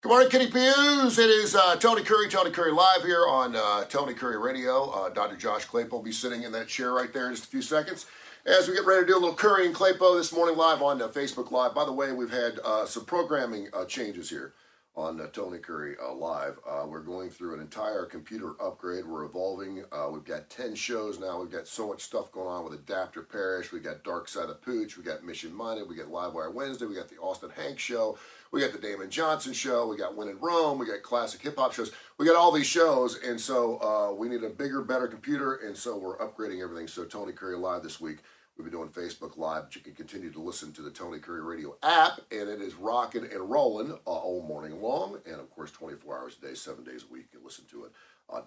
Good morning, Kitty Pews. It is Tony Curry live here on Tony Curry Radio. Dr. Josh Klapow will be sitting in that chair right there in just a few seconds as we get ready to do a little Curry and Klapow this morning live on Facebook Live. By the way, we've had some programming changes here on Tony Curry Live. We're going through an entire computer upgrade. We're evolving. We've got 10 shows now. We've got so much stuff going on with Adapter Parish. We got Dark Side of Pooch. We got Mission Minded. We got Livewire Wednesday. We got the Austin Hanks Show. We got the Damon Johnson Show. We got Win in Rome. We got classic hip hop shows. We got all these shows, and so we need a bigger, better computer, and so we're upgrading everything. So Tony Curry Live this week. We've been doing Facebook Live, but you can continue to listen to the Tony Curry Radio app, and it is rocking and rolling all morning long, and of course 24 hours a day, 7 days a week. You can listen to it.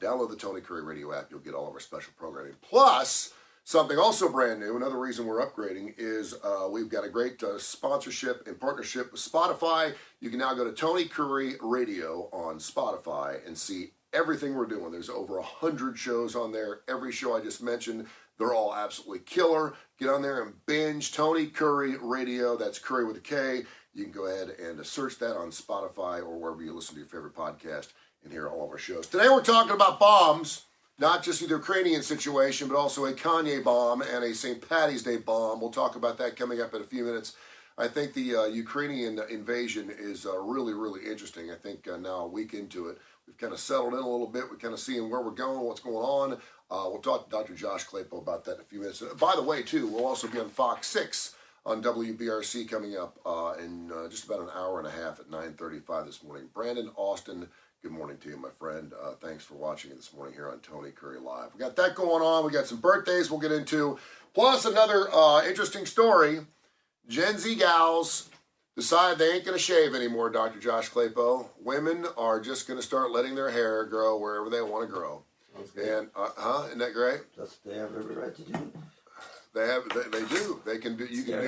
Download the Tony Curry Radio app. You'll get all of our special programming. Plus, something also brand new, another reason we're upgrading is we've got a great sponsorship and partnership with Spotify. You can now go to Tony Curry Radio on Spotify and see everything we're doing. There's over 100 shows on there. Every show I just mentioned, they're all absolutely killer. Get on there and binge Tony Curry Radio. That's Curry with a K. You can go ahead and search that on Spotify or wherever you listen to your favorite podcast and hear all of our shows. Today we're talking about bombs, not just the Ukrainian situation, but also a Kanye bomb and a St. Paddy's Day bomb. We'll talk about that coming up in a few minutes. I think the Ukrainian invasion is really, really interesting. I think now a week into it, we've kind of settled in a little bit. We're kind of seeing where we're going, what's going on. We'll talk to Dr. Josh Klapow about that in a few minutes. By the way, too, we'll also be on Fox 6 on WBRC coming up in just about an hour and a half at 9:35 this morning. Brandon Austin, good morning to you, my friend. Thanks for watching this morning here on Tony Curry Live. We got that going on. We got some birthdays we'll get into. Plus another interesting story. Gen Z gals decide they ain't going to shave anymore, Dr. Josh Klapow. Women are just going to start letting their hair grow wherever they want to grow. And isn't that great? They have every right to do it. They do. They can do. You can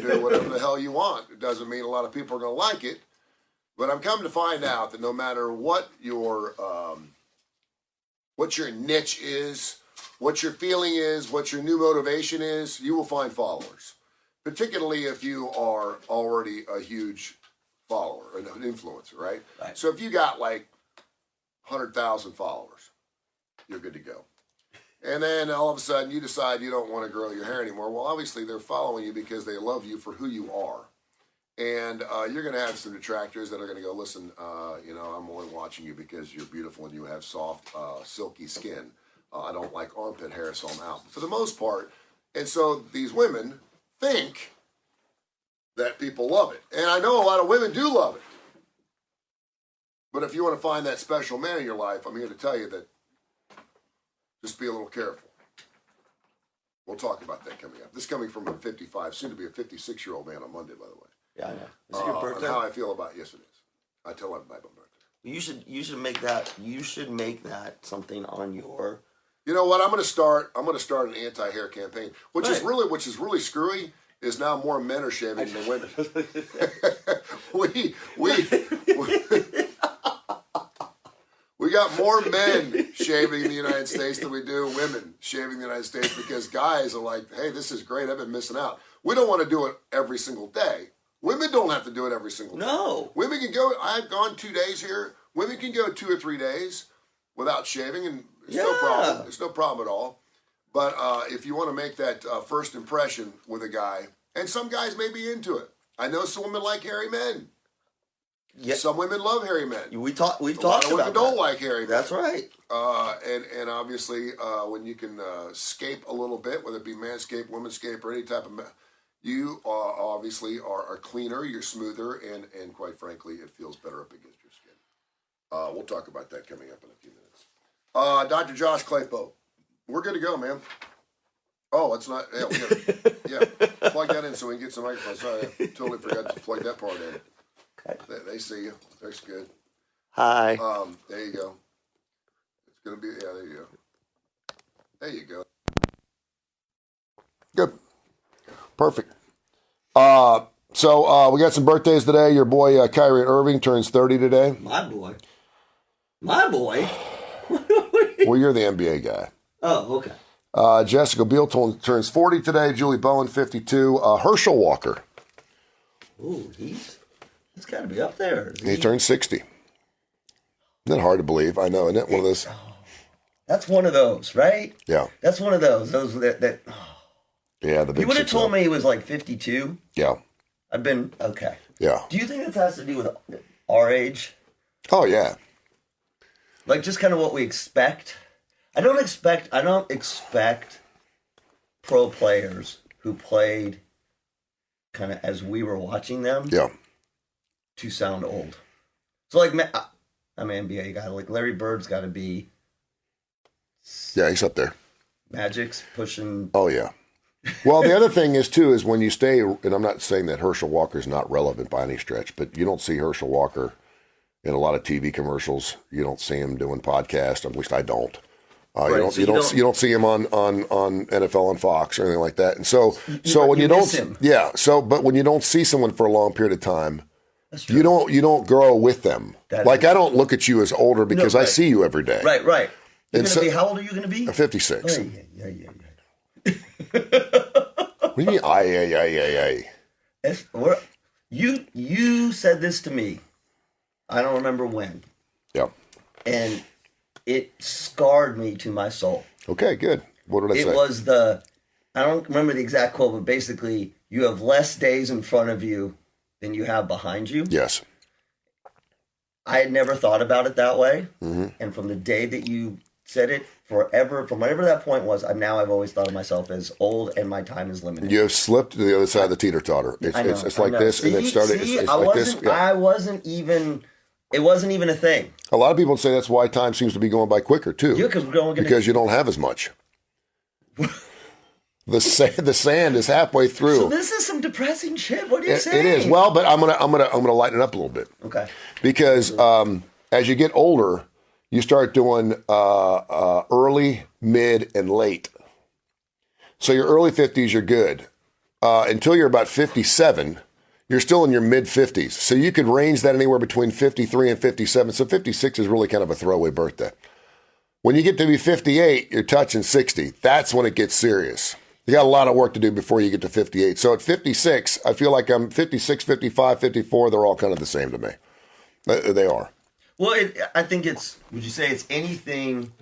do whatever the hell you want. It doesn't mean a lot of people are going to like it, but I'm coming to find out that no matter what your niche is, what your feeling is, what your new motivation is, you will find followers. Particularly if you are already a huge follower, an influencer, right? So if you got like 100,000 followers, you're good to go. And then all of a sudden you decide you don't want to grow your hair anymore. Well, obviously they're following you because they love you for who you are. And you're going to have some detractors that are going to go, listen, I'm only watching you because you're beautiful and you have soft, silky skin. I don't like armpit hair, so I'm out. For the most part, and so these women think that people love it. And I know a lot of women do love it. But if you want to find that special man in your life, I'm here to tell you that just be a little careful. We'll talk about that coming up. This coming from a 55, soon to be a 56-year-old man on Monday, by the way. Yeah, I know. Is it your birthday? How I feel about yes, it is. I tell everybody about birthday. You should make that. You should make that something on your. You know what? I'm going to start an anti-hair campaign, which is really screwy. Is now more men are shaving than women. We got more men shaving in the United States than we do women shaving in the United States because guys are like, hey, this is great. I've been missing out. We don't want to do it every single day. Women don't have to do it every single day. No. Women can go, I've gone 2 days here. Women can go 2 or 3 days without shaving, and it's no problem. It's no problem at all. But if you want to make that first impression with a guy, and some guys may be into it. I know some women like hairy men. Yeah. Some women love hairy men. We've talked about that. A lot of women don't like hairy men. That's right. And obviously, when you can scape a little bit, whether it be manscape, womanscape, or any type of, you obviously are cleaner, you're smoother, and quite frankly, it feels better up against your skin. We'll talk about that coming up in a few minutes. Dr. Josh Klapow, we're good to go, man. Oh, it's not. Yeah, plug that in so we can get some microphone. Sorry, I totally forgot to plug that part in. Okay. They see you. That's good. Hi. There you go. It's gonna be. Yeah, there you go. There you go. Good. Perfect. So we got some birthdays today. Your boy Kyrie Irving turns 30 today. My boy. Well, you're the NBA guy. Oh, okay. Jessica Biel turns 40 today. Julie Bowen, 52. Herschel Walker. Ooh, he's It's got to be up there. He turned 60. Isn't that hard to believe? I know. Isn't it one of those? That's one of those, right? Yeah. That's one of those. Those that. Yeah, the big You would have 6-0. told me he was like 52. Yeah. I've been okay. Yeah. Do you think this has to do with our age? Oh, yeah. Like just kind of what we expect? I don't expect pro players who played kind of as we were watching them Yeah. to sound old. So like I'm an NBA guy. Like Larry Bird's got to be Yeah, he's up there. Magic's pushing. Oh, yeah. Well, the other thing is, too, is when you stay, and I'm not saying that Herschel Walker's not relevant by any stretch, but you don't see Herschel Walker in a lot of TV commercials. You don't see him doing podcasts. At least I don't. Right, You don't see him on NFL and Fox or anything like that. And so when you miss don't, him. yeah. So, but when you don't see someone for a long period of time, That's true. you don't grow with them. Like I don't look at you as older because I right. see you every day. Right. You're And gonna be. How old are you gonna be? 56. Oh, yeah. What do you mean? Aye. You said this to me. I don't remember when, Yeah. and it scarred me to my soul. Okay, good. What did I say? It was I don't remember the exact quote, but basically, you have less days in front of you than you have behind you. Yes. I had never thought about it that way, Mm-hmm. and from the day that you said it, forever, from whatever that point was, I've always thought of myself as old, and my time is limited. You have slipped to the other side of the teeter-totter. I know, It's like this, and it See, started. see, It's I like this. wasn't. Yeah. I wasn't even. It wasn't even a thing. A lot of people say that's why time seems to be going by quicker too. Yeah, because you don't have as much. The sand is halfway through. So this is some depressing shit. What are you saying? It is. Well, but I'm gonna lighten it up a little bit. Okay. Because as you get older, you start doing early, mid, and late. So your early 50s, you're good. Until you're about 57, you're still in your mid 50s. So you could range that anywhere between 53 and 57. So 56 is really kind of a throwaway birthday. When you get to be 58, you're touching 60. That's when it gets serious. You got a lot of work to do before you get to 58. So at 56, I feel like I'm 56, 55, 54. They're all kind of the same to me. They are. Well, I think it's. Would you say it's anything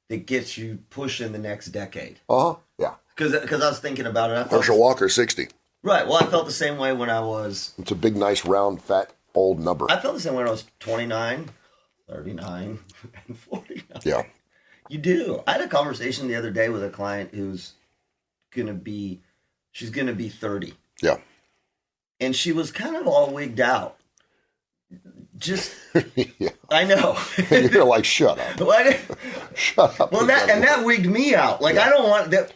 that gets you pushing the next decade? Yeah. Because I was thinking about it. Herschel Walker, 60. Right. Well, I felt the same way when I was. It's a big, nice, round, fat, old number. I felt the same way when I was 29, 39, and 49. Yeah. You do. I had a conversation the other day with a client who's she's gonna be 30. Yeah. And she was kind of all wigged out. Just, Yeah. I know. You're like, shut up. Shut up. Well, that wigged me out. Like, I don't want that.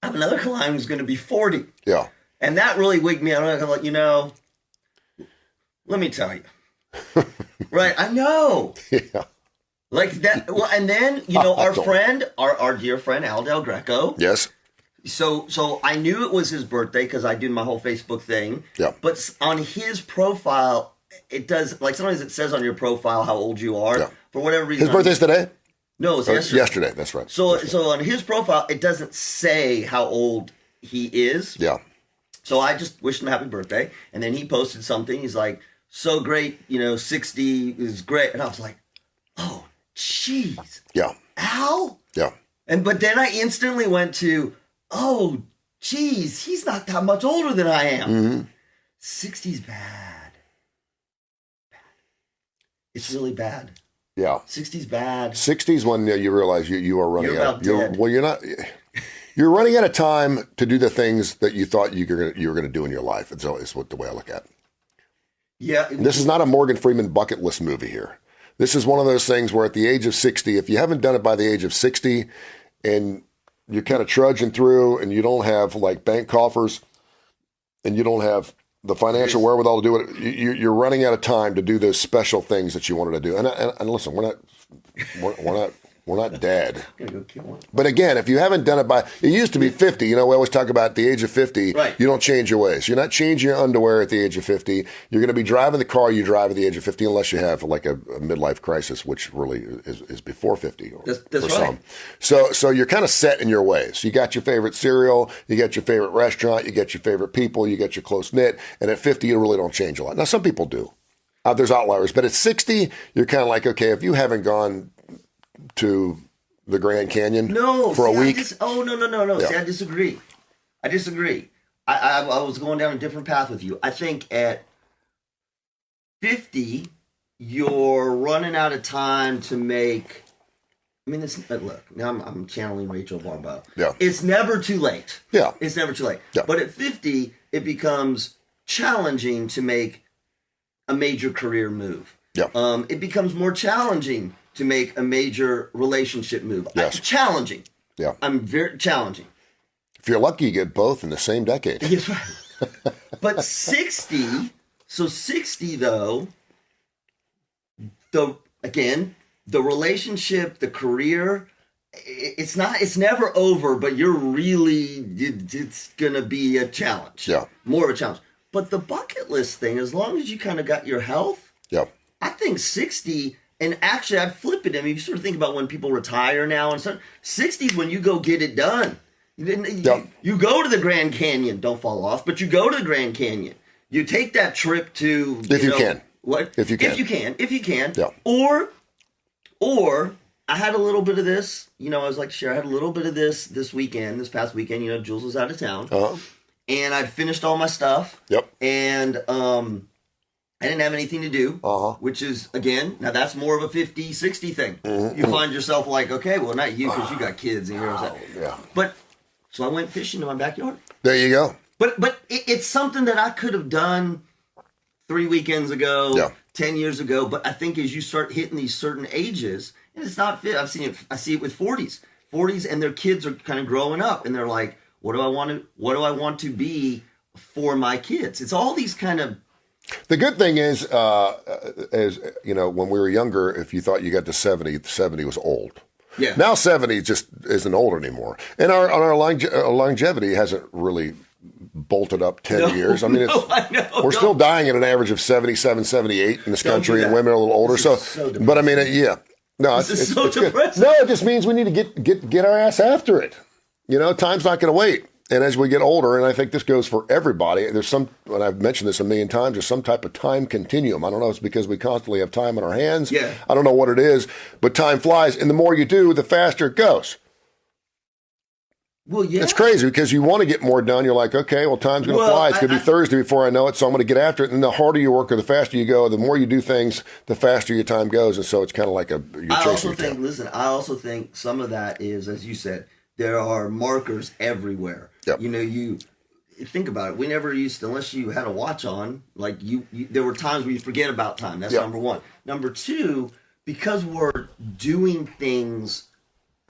I have another client who's going to be 40. Yeah. And that really wigged me out. I'm like, let me tell you. Right. I know. Yeah. Like that. Well, and then, our friend, our dear friend, Al Del Greco. Yes. So I knew it was his birthday because I did my whole Facebook thing. Yeah. But on his profile, it does, like sometimes it says on your profile how old you are. Yeah. For whatever reason. His birthday's today? No, it's Oh, yesterday. yesterday. That's right. So That's right. on his profile, it doesn't say how old he is. Yeah. So I just wished him a happy birthday. And then he posted something. He's like, so great, 60 is great. And I was like, oh, jeez. Yeah. Al? Yeah. But then I instantly went to, oh, geez, he's not that much older than I am. Mm-hmm. 60's bad. It's really bad. Yeah. 60's bad. 60s when you realize you are running You're out. about dead. You're not. You're running out of time to do the things that you thought you were going to do in your life. It's the way I look at it. Yeah. This is not a Morgan Freeman bucket list movie here. This is one of those things where at the age of 60, if you haven't done it by the age of 60 and you're kind of trudging through and you don't have like bank coffers and you don't have the financial wherewithal to do it, you're running out of time to do those special things that you wanted to do. And listen, we're not dead. I'm gonna go kill one. But again, if you haven't done it it used to be 50. We always talk about at the age of 50, Right. You don't change your ways. You're not changing your underwear at the age of 50. You're going to be driving the car you drive at the age of 50 unless you have like a midlife crisis, which really is before 50 That's for right. some. So you're kind of set in your ways. You got your favorite cereal, you got your favorite restaurant, you got your favorite people, you got your close knit. And at 50, you really don't change a lot. Now, some people do. There's outliers, but at 60, you're kind of like, okay, if you haven't gone to the Grand Canyon for a week. No. Yeah. See, I disagree. I was going down a different path with you. I think at 50, you're running out of time to make. I mean, look. Now I'm channeling Rachel Barbeau. Yeah. It's never too late. Yeah. It's never too late. Yeah. But at 50, it becomes challenging to make a major career move. Yeah. It becomes more challenging to make a major relationship move. Yes. Challenging. Yeah. I'm very challenging. If you're lucky, you get both in the same decade. Yes, right. But 60, so 60 though, the relationship, the career, it's never over, but it's gonna be a challenge. Yeah. More of a challenge. But the bucket list thing, as long as you kind of got your health, Yeah. I think 60, and actually I'd flip it. I mean, you sort of think about when people retire now and stuff. 60 is when you go get it done. You go to the Grand Canyon, don't fall off, but you go to the Grand Canyon. You take that trip to If you can. What? If you can. If you can. Yeah. Or I had a little bit of this, I was like, sure, I had a little bit of this past weekend, Jules was out of town. Uh-huh. And I'd finished all my stuff. Yep. And I didn't have anything to do, which is, again, now that's more of a 50, 60 thing. Mm-hmm. You find yourself like, okay, well, not you because you got kids and you're upset. Yeah. But, so I went fishing in my backyard. There you go. But it's something that I could have done 3 weekends ago, Yeah. 10 years ago. But I think as you start hitting these certain ages, and it's not fit. I see it with 40s, and their kids are kind of growing up, and they're like, what do I want to be for my kids? It's all these kind of. The good thing is, when we were younger, if you thought you got to 70 was old. Yeah. Now 70 just isn't old anymore, and our longevity hasn't really bolted up 10 years. I mean, we're still dying at an average of 77, 78 in this country, and women are a little older. So but I mean, yeah. No, it's so depressing. No, it just means we need to get our ass after it. Time's not going to wait. And as we get older, and I think this goes for everybody, and I've mentioned this a million times, there's some type of time continuum. I don't know if it's because we constantly have time on our hands. Yeah. I don't know what it is, but time flies, and the more you do, the faster it goes. Well, yeah. It's crazy because you want to get more done. You're like, okay, well, time's going to fly. It's going to be Thursday before I know it, so I'm going to get after it. And the harder you work or the faster you go, the more you do things, the faster your time goes. And so it's kind of like you're chasing your tail. I also think some of that is, as you said, there are markers everywhere. Yep. You think about it. We never used to, unless you had a watch on, like there were times where you forget about time. That's number one. Number two, because we're doing things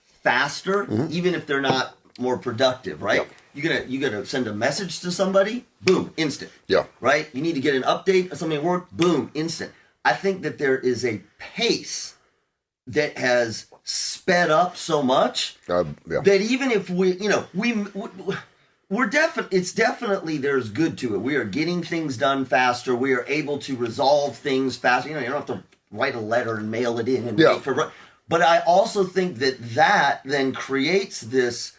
faster, even if they're not more productive, right? Yep. You gotta send a message to somebody, boom, instant. Yeah. Right? You need to get an update of something at work, boom, instant. I think that there is a pace that has sped up so much that even if it's definitely there's good to it. We are getting things done faster. We are able to resolve things faster. You don't have to write a letter and mail it in and wait for. But I also think that then creates this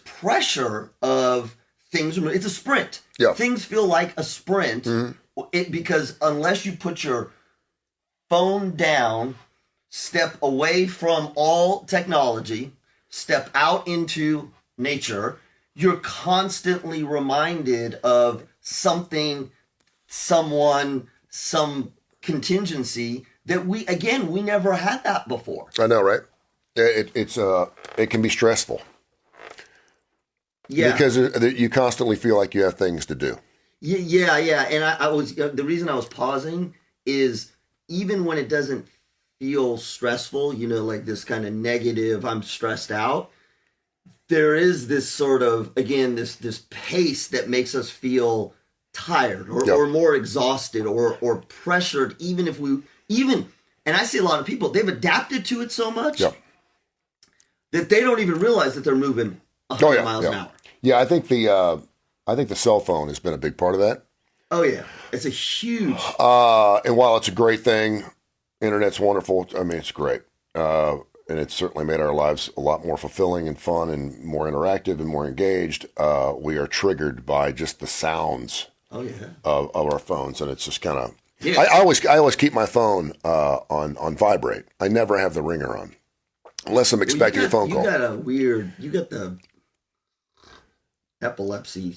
pressure of things. It's a sprint. Yeah. Things feel like a sprint because unless you put your phone down, step away from all technology, step out into nature, you're constantly reminded of something, someone, some contingency that we never had that before. I know, right? It can be stressful. Yeah. Because you constantly feel like you have things to do. Yeah. And I was the reason I was pausing is even when it doesn't feel stressful, like this kind of negative, I'm stressed out, there is this sort of, again, this pace that makes us feel tired or more exhausted or pressured, even and I see a lot of people, they've adapted to it so much that they don't even realize that they're moving 100 miles an hour. Yeah, I think the cell phone has been a big part of that. Oh yeah, it's a huge. And while it's a great thing, internet's wonderful. I mean, it's great, and it's certainly made our lives a lot more fulfilling and fun, and more interactive and more engaged. We are triggered by just the sounds Oh yeah. of our phones, and it's just kind of. Yeah. I always keep my phone on vibrate. I never have the ringer on, unless I'm expecting a phone call. You got the epilepsy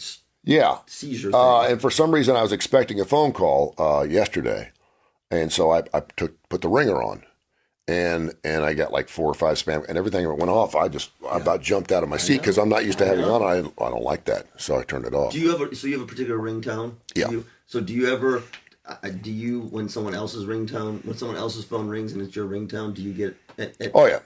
seizure thing. And for some reason, I was expecting a phone call yesterday, and so I put the ringer on, and I got like 4 or 5 spam, and everything that went off. I about jumped out of my seat because I'm not used to having it on. I don't like that, so I turned it off. Do you have a particular ringtone? Yeah. Do you when someone else's phone rings and it's your ringtone, do you get it? Oh yeah.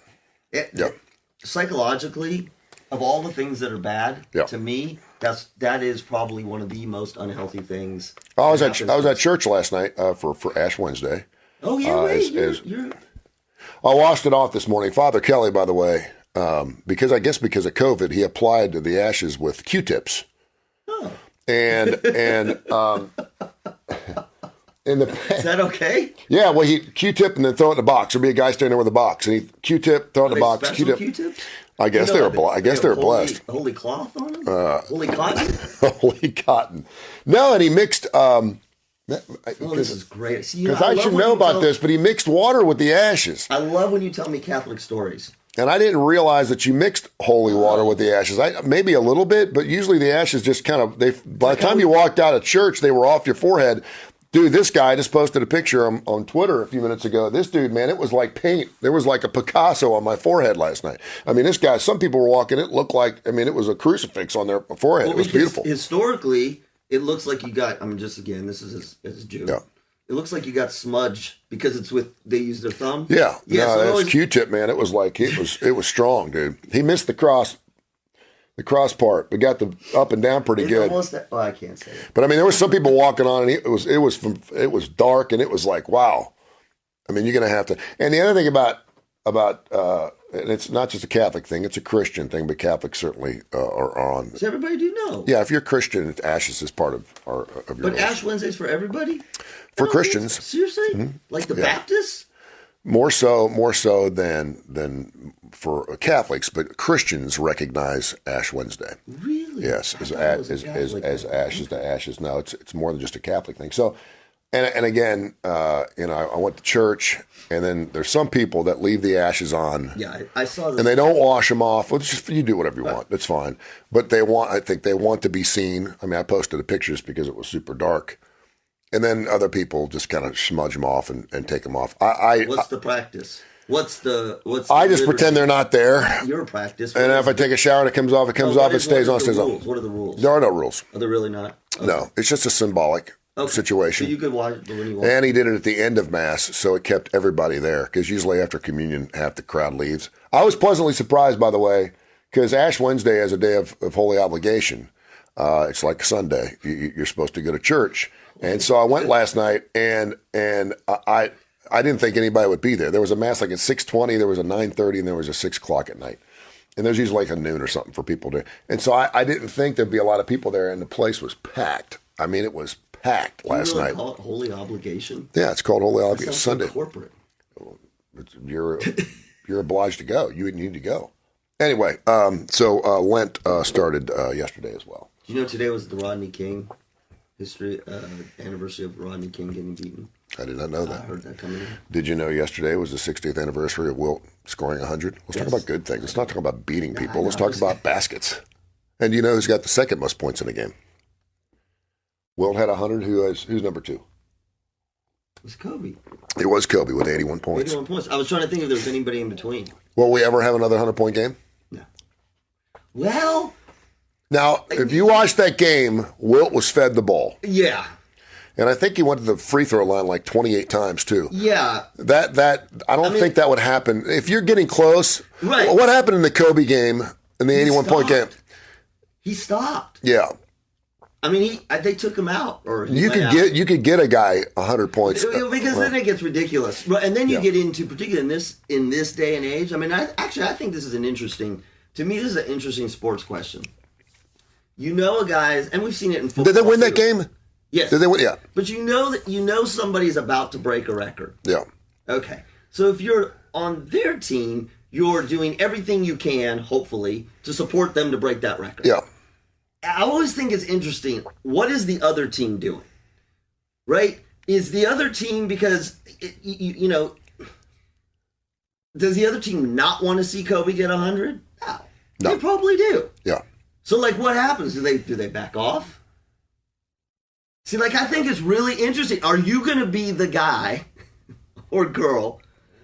Psychologically, of all the things that are bad, Yeah. to me, that is probably one of the most unhealthy things. I was at church last night for Ash Wednesday. Oh yeah, you're I washed it off this morning. Father Kelly, by the way, because of COVID, he applied to the ashes with Q-tips. Oh. And in the Is that okay? Yeah, well, he Q-tip and then throw it in the box. There'd be a guy standing there with a box, and he Q-tip, throw it in the box. Special Q-tip. Q-tips? I guess they were blessed. Holy cloth on them? Holy cotton? Holy cotton. No, and he mixed. This is great. Because I should know about this, but he mixed water with the ashes. I love when you tell me Catholic stories. And I didn't realize that you mixed holy water with the ashes. Maybe a little bit, but usually the ashes just kind of, by the time you walked out of church, they were off your forehead. Dude, this guy just posted a picture on Twitter a few minutes ago. This dude, man, it was like paint. There was like a Picasso on my forehead last night. I mean, this guy, some people were walking, it looked like, it was a crucifix on their forehead. It was beautiful. Historically, it looks like you got, this is as a Jew. Yeah. It looks like you got smudge because they use their thumb. Yeah. Yeah, No, so that's Q-tip, man. It was like, it was strong, dude. He missed the cross part. We got the up and down pretty good. I can't say it. But there was some people walking on, and it was dark, and it was like, wow. You're gonna have to. And the other thing about and it's not just a Catholic thing; it's a Christian thing. But Catholics certainly are on. Does everybody do know? Yeah, if you're Christian, ashes is part of your. But Ash Wednesday's for everybody. For Christians, seriously, like the Baptists. More so than for Catholics, but Christians recognize Ash Wednesday. Really? Yes, as ashes to ashes. No, it's more than just a Catholic thing. So, and again, I went to church, and then there's some people that leave the ashes on. Yeah, I saw this. And they don't wash them off. Well, it's just you do whatever you want. That's fine. But I think they want to be seen. I posted the pictures because it was super dark. And then other people just kind of smudge them off and take them off. What's the practice? What's the I just pretend they're not there. Your practice. And if I take a shower and it comes off, it comes off. It stays on, stays on. What are the rules? There are no rules. Are there really not? Okay. No, it's just a symbolic situation. So you could watch it when you watch. And he did it at the end of Mass, so it kept everybody there. Because usually after communion, half the crowd leaves. I was pleasantly surprised, by the way, because Ash Wednesday is a day of holy obligation. It's like Sunday. You're supposed to go to church. And so I went last night, and I didn't think anybody would be there. There was a Mass like at 6:20, there was a 9:30, and there was a 6 o'clock at night. And there's usually like a noon or something for people to. And so I didn't think there'd be a lot of people there, and the place was packed. It was packed last night. Call it holy obligation? Yeah, it's called holy obligation. Sunday. So corporate. You're obliged to go. You need to go. Anyway, so Lent started yesterday as well. Do you know today was the Rodney King anniversary of Rodney King getting beaten? I did not know that. I heard that coming in. Did you know yesterday was the 60th anniversary of Wilt scoring 100? Let's talk about good things. Let's not talk about beating people. Let's talk about baskets. And you know who's got the second most points in the game? Wilt had 100. Who's number 2? It was Kobe. It was Kobe with 81 points. 81 points. I was trying to think if there was anybody in between. Will we ever have another 100-point game? No. Well... Now, if you watch that game, Wilt was fed the ball. Yeah. And I think he went to the free throw line like 28 times, too. Yeah. That I don't think that would happen. If you're getting close, right. What happened in the Kobe game, in the 81-point game? He stopped. Yeah. They took him out. Or you could get a guy 100 points. Because then it gets ridiculous. And then you get into, particularly in this day and age, I think this is an interesting sports question. You know guys, and we've seen it in football. Did they win that game? Yes. Did they win? Yeah. But you know somebody's about to break a record. Yeah. Okay. So if you're on their team, you're doing everything you can, hopefully, to support them to break that record. Yeah. I always think it's interesting. What is the other team doing? Right? Is the other team, because, you know, does the other team not want to see Kobe get 100? No. They probably do. Yeah. So, like, what happens? Do they back off? See, like, I think it's really interesting. Are you going to be the guy or girl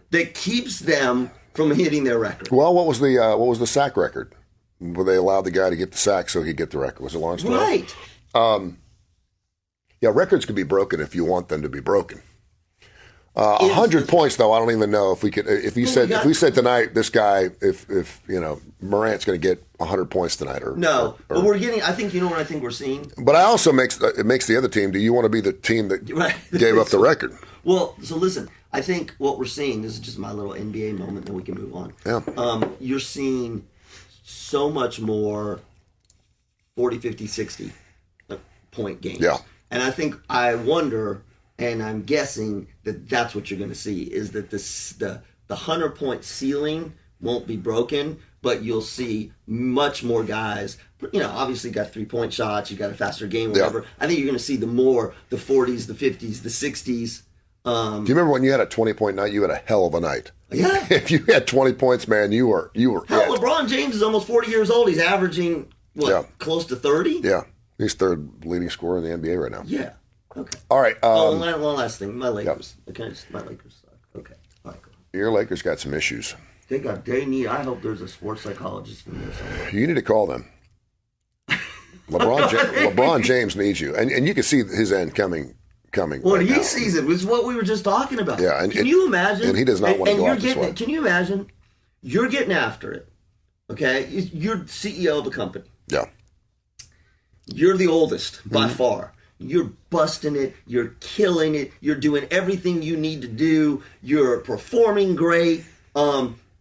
that keeps them from hitting their record? Well, what was the sack record? Where they allowed the guy to get the sack so he'd get the record? Was it Lawrence Taylor? Right. Yeah, records can be broken if you want them to be broken. 100 points, though, I don't even know if we could. If we said tonight, this guy, if you know, Morant's going to get 100 points tonight, or no, but we're getting. I think, you know what I think we're seeing. But I also makes the other team. Do you want to be the team that gave up the record? Well, so listen. I think what we're seeing. This is just my little NBA moment. Then we can move on. Yeah. You're seeing so much more 40, 50, 60 point games. Yeah. And I wonder. And I'm guessing that that's what you're going to see, is that the 100-point ceiling won't be broken, but you'll see much more guys. You know, obviously you got 3-point shots, you got a faster game, whatever. Yeah. I think you're going to see the 40s, the 50s, the 60s. Do you remember when you had a 20-point night? You had a hell of a night. Yeah. If you had 20 points, man, you were. Hell, LeBron James is almost 40 years old. He's averaging close to 30. Yeah, he's third leading scorer in the NBA right now. Yeah. Okay. All right. One last thing. My Lakers. Yep. My Lakers suck. Okay. All right, cool. Your Lakers got some issues. They need. I hope there's a sports psychologist in there somewhere. You need to call them. LeBron James needs you, and you can see his end coming. Well, right he now. sees it. It's what we were just talking about. Yeah. Can you imagine? And he does not want to go out this way. Can you imagine? You're getting after it. Okay. You're CEO of a company. Yeah. You're the oldest by far. You're busting it. You're killing it. You're doing everything you need to do. You're performing great.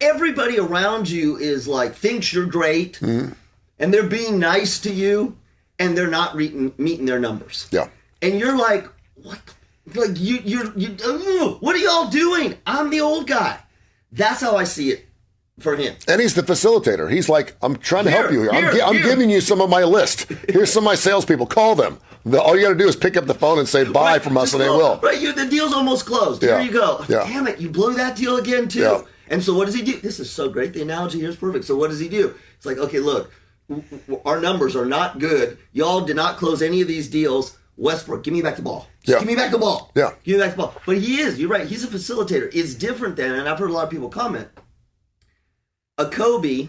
Everybody around you is like, thinks you're great. Mm-hmm. And they're being nice to you. And they're not meeting their numbers. Yeah. And you're like, what? Like, what are y'all doing? I'm the old guy. That's how I see it for him. And he's the facilitator. He's like, I'm trying to help you here. I'm giving you some of my list. Here's some of my salespeople. Call them. All you got to do is pick up the phone and say bye from us, and they will. Right, the deal's almost closed. Yeah. Here you go. Yeah. Damn it, you blew that deal again, too. Yeah. And so what does he do? This is so great. The analogy here is perfect. So what does he do? It's like, okay, look, our numbers are not good. Y'all did not close any of these deals. Westbrook, give me back the ball. Yeah. Give me back the ball. Yeah. Give me back the ball. But you're right, he's a facilitator. It's different than, and I've heard a lot of people comment, a Kobe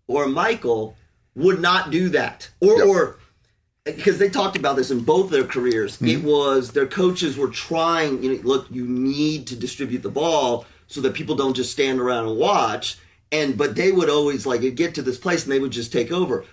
or a Michael would not do that. Or because they talked about this in both their careers. Mm-hmm. It was their coaches were trying, look, you need to distribute the ball so that people don't just stand around and watch. But they would always get to this place and they would just take over.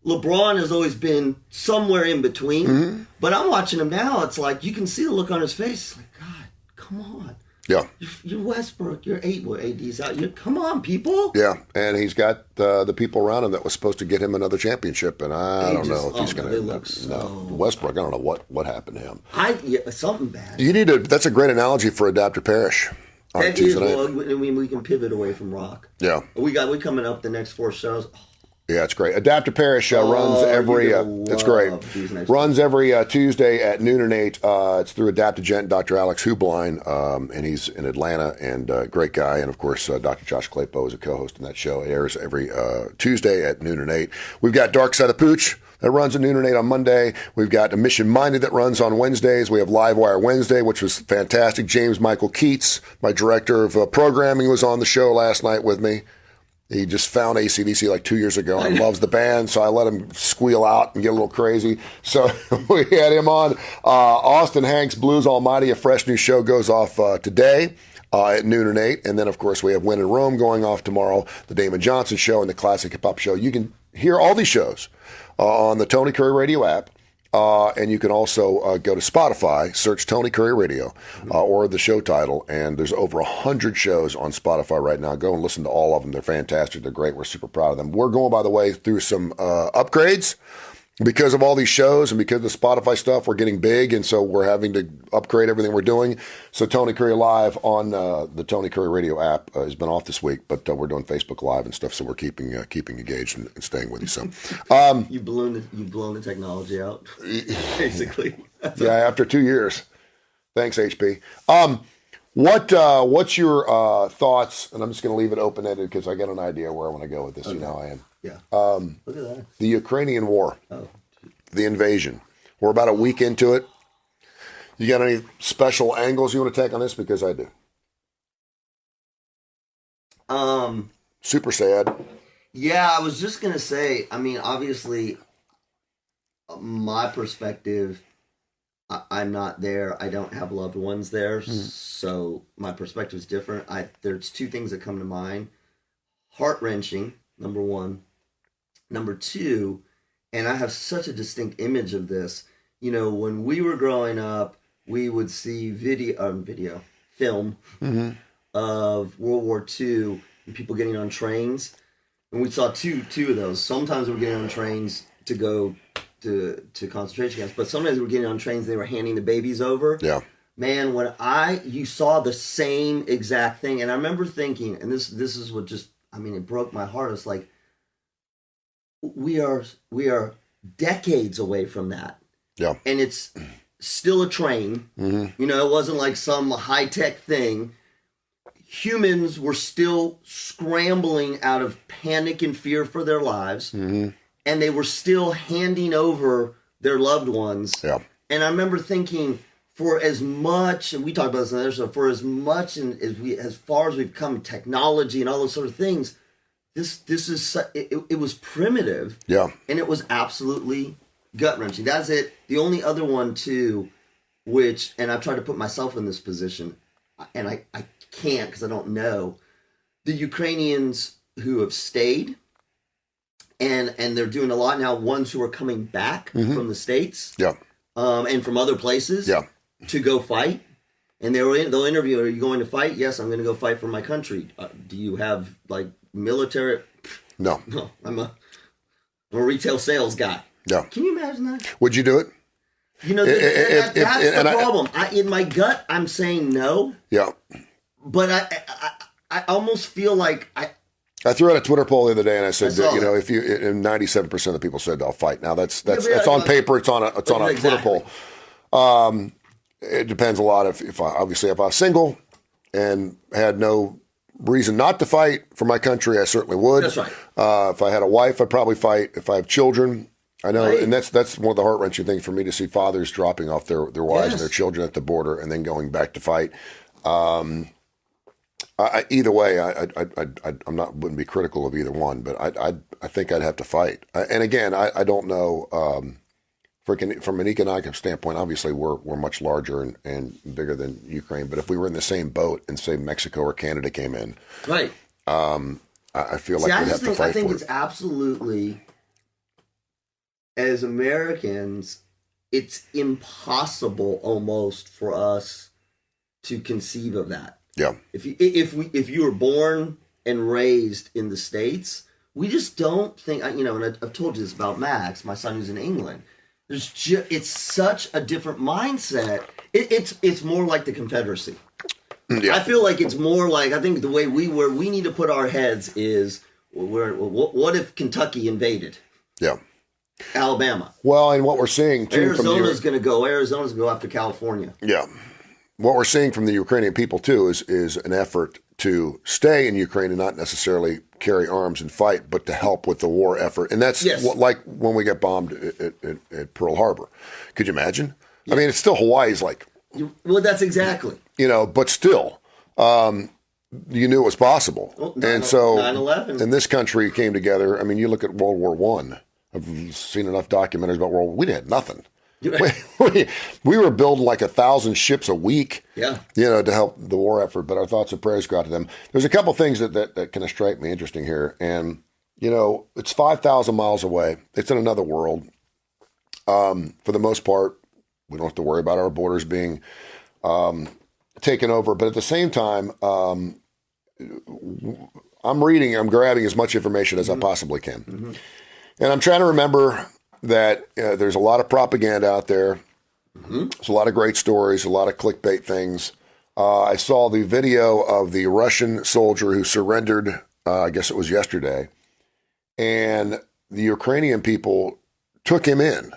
LeBron has always been somewhere in between, but I'm watching him now. It's like you can see the look on his face. It's like, God, come on. Yeah. You're Westbrook. You're AD's out. Come on, people. Yeah, and he's got the people around him that was supposed to get him another championship, and I don't know if he's going to. No, Westbrook. I don't know what happened to him. Something bad. You need to. That's a great analogy for Adapter Parish. That is. Well, we can pivot away from rock. Yeah. We coming up the next 4 shows. Yeah, it's great. Adapter Parish runs every. It's great. Runs every Tuesday at noon and 8. It's through Adaptogent, Dr. Alex Hubline, and he's in Atlanta, and great guy. And of course, Dr. Josh Klapow is a co-host in that show. It airs every Tuesday at noon and 8. We've got Dark Side of Pooch that runs at noon and 8 on Monday. We've got a Mission Minded that runs on Wednesdays. We have Livewire Wednesday, which was fantastic. James Michael Keats, my director of programming, was on the show last night with me. He just found AC/DC like 2 years ago and loves the band, so I let him squeal out and get a little crazy. So we had him on. Austin Hanks, Blues Almighty, a fresh new show goes off today at noon and 8. And then, of course, we have Win in Rome going off tomorrow, the Damon Johnson Show and the Classic Hip Hop Show. You can hear all these shows on the Tony Curry Radio app. And you can also go to Spotify, search Tony Curry Radio or the show title, and there's over 100 shows on Spotify right now. Go and listen to all of them. They're fantastic. They're great. We're super proud of them. We're going, by the way, through some upgrades. because of all these shows and because of the Spotify stuff, we're getting big, and so we're having to upgrade everything we're doing. So Tony Curry Live on the Tony Curry Radio app has been off this week, but we're doing Facebook Live and stuff, so we're keeping engaged and staying with you. So you've blown the technology out, basically. Yeah, after 2 years. Thanks, HP. What's your thoughts? And I'm just going to leave it open ended because I got an idea where I want to go with this. Okay. You know, I am. Yeah. Look at that. The Ukrainian war. Oh. The invasion. We're about a week into it. You got any special angles you want to take on this? Because I do. Super sad. Yeah, I was just gonna say. I mean, obviously, my perspective. I'm not there. I don't have loved ones there, so my perspective is different. There's two things that come to mind: heart-wrenching, number one. Number two, and I have such a distinct image of this. You know, when we were growing up, we would see film of World War II and people getting on trains, and we saw two of those. Sometimes we were getting on trains to go to concentration camps, but sometimes we were getting on trains. They were handing the babies over. Yeah. Man, you saw the same exact thing, and I remember thinking, and this is what just, I mean, it broke my heart. It's like we are decades away from that. Yeah. And it's still a train. Mm-hmm. You know, it wasn't like some high-tech thing. Humans were still scrambling out of panic and fear for their lives. Mm-hmm. And they were still handing over their loved ones. Yeah. And I remember thinking, for as much, and we talked about this in the other show, for as much as far as we've come, technology and all those sort of things, it was primitive. Yeah. And it was absolutely gut-wrenching. That's it. The only other one, too, and I've tried to put myself in this position, and I can't because I don't know, the Ukrainians who have stayed, and they're doing a lot now, ones who are coming back from the States, and from other places, to go fight. And they'll interview, are you going to fight? Yes, I'm going to go fight for my country. Do you have, like, military? No. I'm a retail sales guy. Yeah. Can you imagine that? Would you do it? You know, that's the problem. In my gut, I'm saying no. Yeah. But I almost feel like I threw out a Twitter poll the other day, and I said, and 97% of the people said I'll fight. Now that's on paper. It's on a Twitter poll. It depends a lot if I was single and had no reason not to fight for my country, I certainly would. That's right. If I had a wife, I'd probably fight. If I have children, I know, right. And that's one of the heart-wrenching things for me to see fathers dropping off their wives and their children at the border and then going back to fight. Either way, wouldn't be critical of either one, but I think I'd have to fight. And again, I don't know. From an economic standpoint, obviously we're much larger and bigger than Ukraine. But if we were in the same boat and say Mexico or Canada came in, right? I feel like we'd have to fight. I think it's absolutely, as Americans, it's impossible almost for us to conceive of that. Yeah. If you were born and raised in the States, we just don't think. And I've told you this about Max, my son who's in England. It's such a different mindset. It's more like the Confederacy. Yeah. I feel like it's more like, I think the way we need to put our heads is, what if Kentucky invaded? Yeah. Alabama. Well, and what we're seeing too, Arizona's going to go after California. Yeah. What we're seeing from the Ukrainian people too is an effort to stay in Ukraine and not necessarily carry arms and fight, but to help with the war effort. And that's like when we got bombed at Pearl Harbor. Could you imagine? Yeah. I mean, it's still Hawaii's like. Well, that's exactly. But still, you knew it was possible. Well, and so 9/11. And this country came together. I mean, you look at World War I. I've seen enough documentaries about World War. We had nothing. We were building like 1,000 ships a week, to help the war effort. But our thoughts and prayers go out to them. There's a couple things that kind of strike me interesting here. And, it's 5,000 miles away. It's in another world. For the most part, we don't have to worry about our borders being taken over. But at the same time, I'm grabbing as much information as I possibly can. Mm-hmm. And I'm trying to remember that there's a lot of propaganda out there. There's a lot of great stories, a lot of clickbait things. I saw the video of the Russian soldier who surrendered, I guess it was yesterday, and the Ukrainian people took him in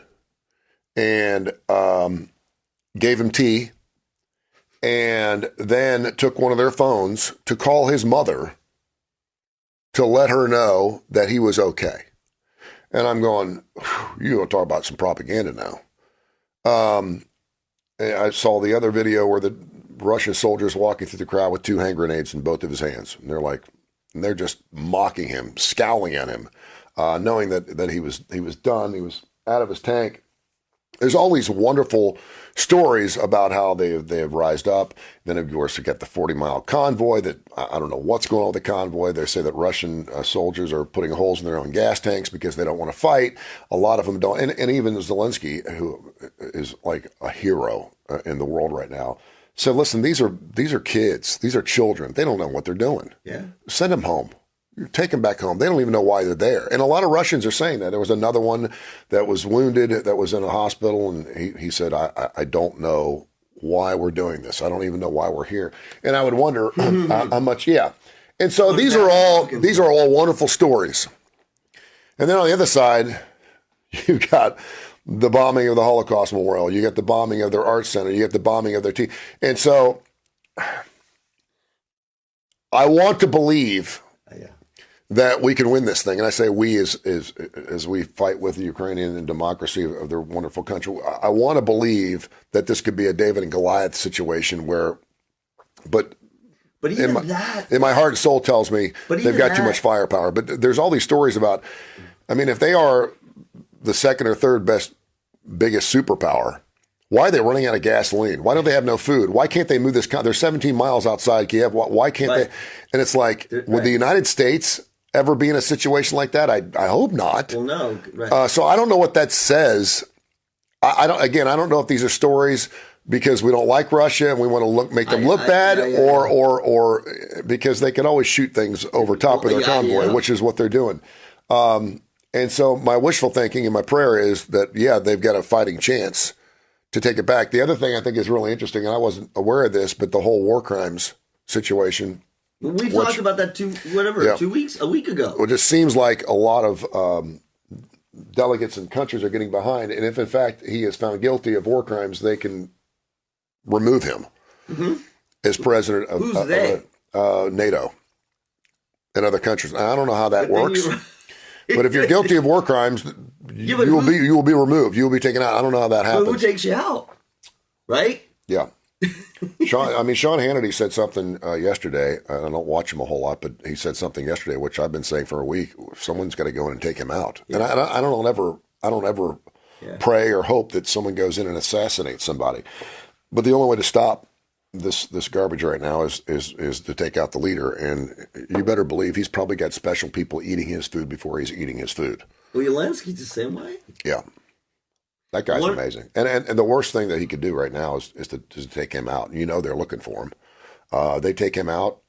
and gave him tea, and then took one of their phones to call his mother to let her know that he was okay. And I'm going, you want to talk about some propaganda now. I saw the other video where the Russian soldiers walking through the crowd with 2 hand grenades in both of his hands. And they're just mocking him, scowling at him, knowing that he was done. He was out of his tank. There's all these wonderful stories about how they have rised up. Then, of course, you get the 40-mile convoy that I don't know what's going on with the convoy. They say that Russian soldiers are putting holes in their own gas tanks because they don't want to fight. A lot of them don't. And even Zelensky, who is like a hero in the world right now, said, listen, these are kids. These are children. They don't know what they're doing. Yeah. Send them home. Take them back home. They don't even know why they're there. And a lot of Russians are saying that. There was another one that was wounded that was in a hospital, and he said, I don't know why we're doing this. I don't even know why we're here. And I would wonder how much, yeah. And so these are all wonderful stories. And then on the other side, you've got the bombing of the Holocaust Memorial. You got the bombing of their art center. You get the bombing of their tea. And so I want to believe that we can win this thing. And I say we as we fight with the Ukrainian and democracy of their wonderful country. I want to believe that this could be a David and Goliath situation but even in my heart and soul tells me they've got too much firepower. But there's all these stories about, I mean, if they are the second or third biggest superpower, why are they running out of gasoline? Why don't they have no food? Why can't they move this? They're 17 miles outside Kiev. Why can't they? And it's like, would the United States ever be in a situation like that? I hope not. Well, no. Right. So I don't know what that says. I don't know if these are stories because we don't like Russia and we want to make them look bad, or because they can always shoot things over top of their convoy, which is what they're doing. And so my wishful thinking and my prayer is that, they've got a fighting chance to take it back. The other thing I think is really interesting, and I wasn't aware of this, but the whole war crimes situation. We talked about that 2 weeks, a week ago. It just seems like a lot of delegates and countries are getting behind. And if, in fact, he is found guilty of war crimes, they can remove him as president of NATO and other countries. I don't know how that works. But if you're guilty of war crimes, you will be removed. You will be taken out. I don't know how that happens. But who takes you out? Right? Yeah. Sean Hannity said something yesterday. I don't watch him a whole lot, but he said something yesterday, which I've been saying for a week. Someone's got to go in and take him out. Yeah. And I don't ever pray or hope that someone goes in and assassinates somebody. But the only way to stop this garbage right now is to take out the leader. And you better believe he's probably got special people eating his food before he's eating his food. Well, Zelensky's the same way. Yeah. That guy's amazing. And the worst thing that he could do right now is to take him out. You know they're looking for him. They take him out,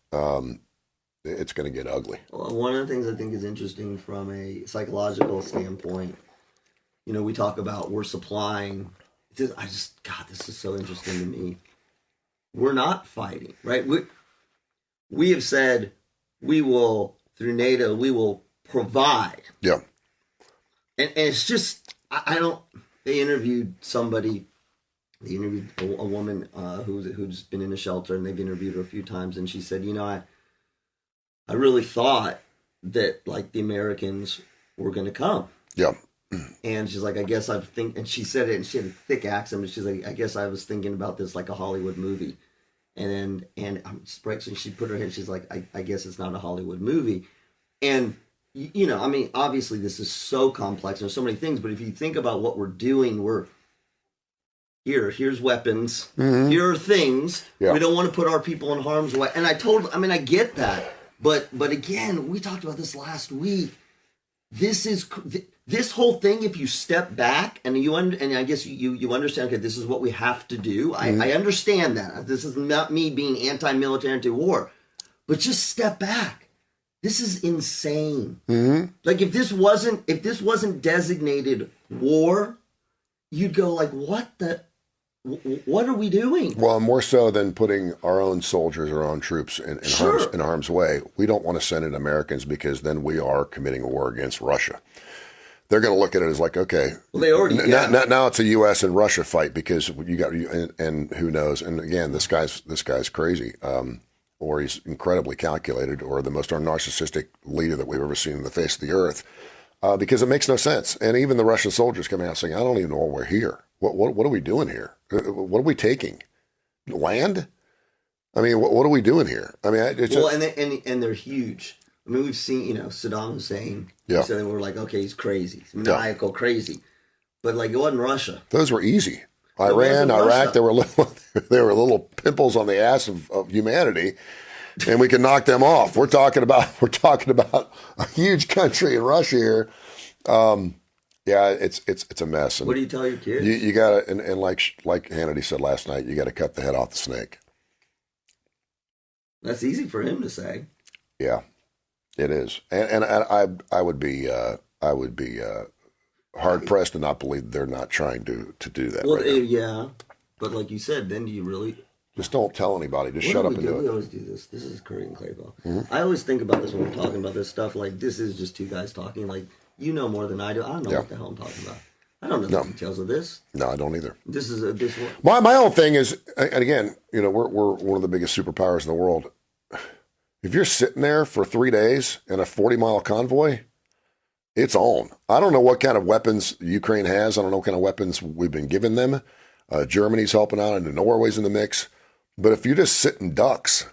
it's going to get ugly. Well, one of the things I think is interesting from a psychological standpoint, we talk about we're supplying. God, this is so interesting to me. We're not fighting, right? We have said we will, through NATO, we will provide. Yeah. And it's just, they interviewed somebody, a woman who's been in a shelter, and they've interviewed her a few times, and she said, I really thought that, like, the Americans were going to come. Yeah. And she's like, I guess I think, and she said it, and she had a thick accent, but she's like, I guess I was thinking about this like a Hollywood movie. And so she put her head, she's like, I guess it's not a Hollywood movie. And, obviously this is so complex. There's so many things, but if you think about what we're doing, here's weapons. Mm-hmm. Here are things. Yeah. We don't want to put our people in harm's way. And I get that. But again, we talked about this last week. This whole thing, if you step back and I guess you understand, okay, this is what we have to do. Mm-hmm. I understand that. This is not me being anti-military, anti-war, but just step back This is insane. Mm-hmm. Like if this wasn't designated war, you'd go like, what are we doing? Well, more so than putting our own soldiers, our own troops in harm's way. We don't want to send in Americans because then we are committing a war against Russia. They're going to look at it as like, okay, well, they already now it's a U.S. and Russia fight because you got and who knows? And again, this guy's crazy, or he's incredibly calculated, or the most narcissistic leader that we've ever seen in the face of the earth, because it makes no sense. And even the Russian soldiers coming out saying, "I don't even know why we're here. What are we doing here? What are we taking? Land? I mean, what are we doing here? I mean, and they're huge. I mean, we've seen, Saddam Hussein. Yeah. So they were like, okay, he's crazy. He's maniacal crazy. But like, it wasn't Russia. Those were easy. Iran, Iraq, there were little pimples on the ass of humanity, and we can knock them off. We're talking about a huge country in Russia here. Yeah, it's a mess. And what do you tell your kids? You got to, and like Hannity said last night, you got to cut the head off the snake. That's easy for him to say. Yeah, it is. And I would be hard pressed to not believe they're not trying to do that. Well, right now. yeah, but like you said, then do you really? Just don't tell anybody. Just shut up and do it. We always do this. This is Kurre and Klapow. Mm-hmm. I always think about this when we're talking about this stuff. Like, this is just two guys talking. Like, you know more than I do. I don't know what the hell I'm talking about. I don't know the details of this. No, I don't either. This is this one. My whole thing is, and again, we're one of the biggest superpowers in the world. If you're sitting there for 3 days in a 40-mile convoy, it's on. I don't know what kind of weapons Ukraine has. I don't know what kind of weapons we've been giving them. Germany's helping out, and Norway's in the mix. But if you're just sitting ducks,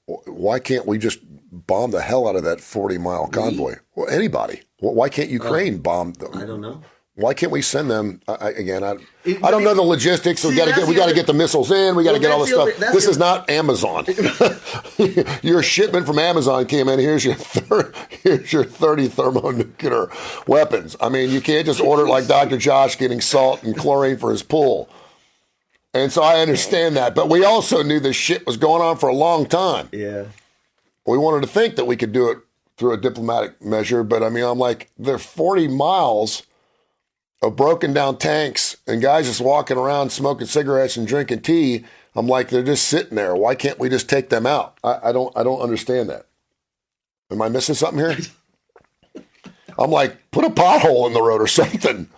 why can't we just bomb the hell out of that 40-mile convoy? Well, anybody. Why can't Ukraine bomb them? I don't know. Why can't we send them? I don't know the logistics. We got to get the missiles in. We got to get all this stuff. This is not Amazon. Your shipment from Amazon came in. Here's your 30 thermonuclear weapons. I mean, you can't just order like Dr. Josh getting salt and chlorine for his pool. And so I understand that, but we also knew this shit was going on for a long time. Yeah. We wanted to think that we could do it through a diplomatic measure, but I mean, I'm like, there are 40 miles of broken down tanks and guys just walking around smoking cigarettes and drinking tea. I'm like, they're just sitting there. Why can't we just take them out? I don't understand that. Am I missing something here? I'm like, put a pothole in the road or something.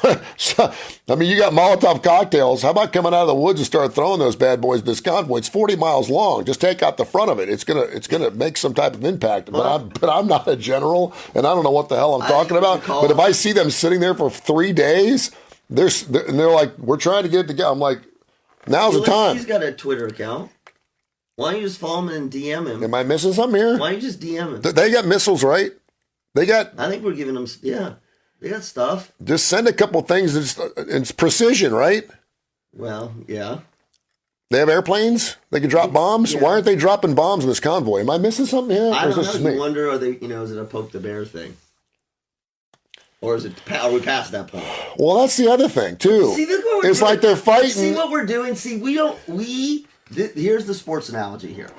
I mean, you got Molotov cocktails. How about coming out of the woods and start throwing those bad boys at this convoy? It's 40 miles long. Just take out the front of it. It's gonna make some type of impact. But I'm not a general, and I don't know what the hell I'm talking about. But if I see them sitting there for 3 days, they're like, we're trying to get it together. I'm like, now's the time. He's got a Twitter account. Why don't you just follow him and DM him? Am I missing something here? Why don't you just DM him? They got missiles, right? I think we're giving them. Yeah. They got stuff. Just send a couple things. It's precision, right? Well, yeah. They have airplanes. They can drop bombs. Yeah. Why aren't they dropping bombs in this convoy? Am I missing something here? I don't know. You wonder, are they? Is it a poke the bear thing, or are we past that point? Well, that's the other thing too. See, it's like they're fighting. See what we're doing. See, here's the sports analogy here.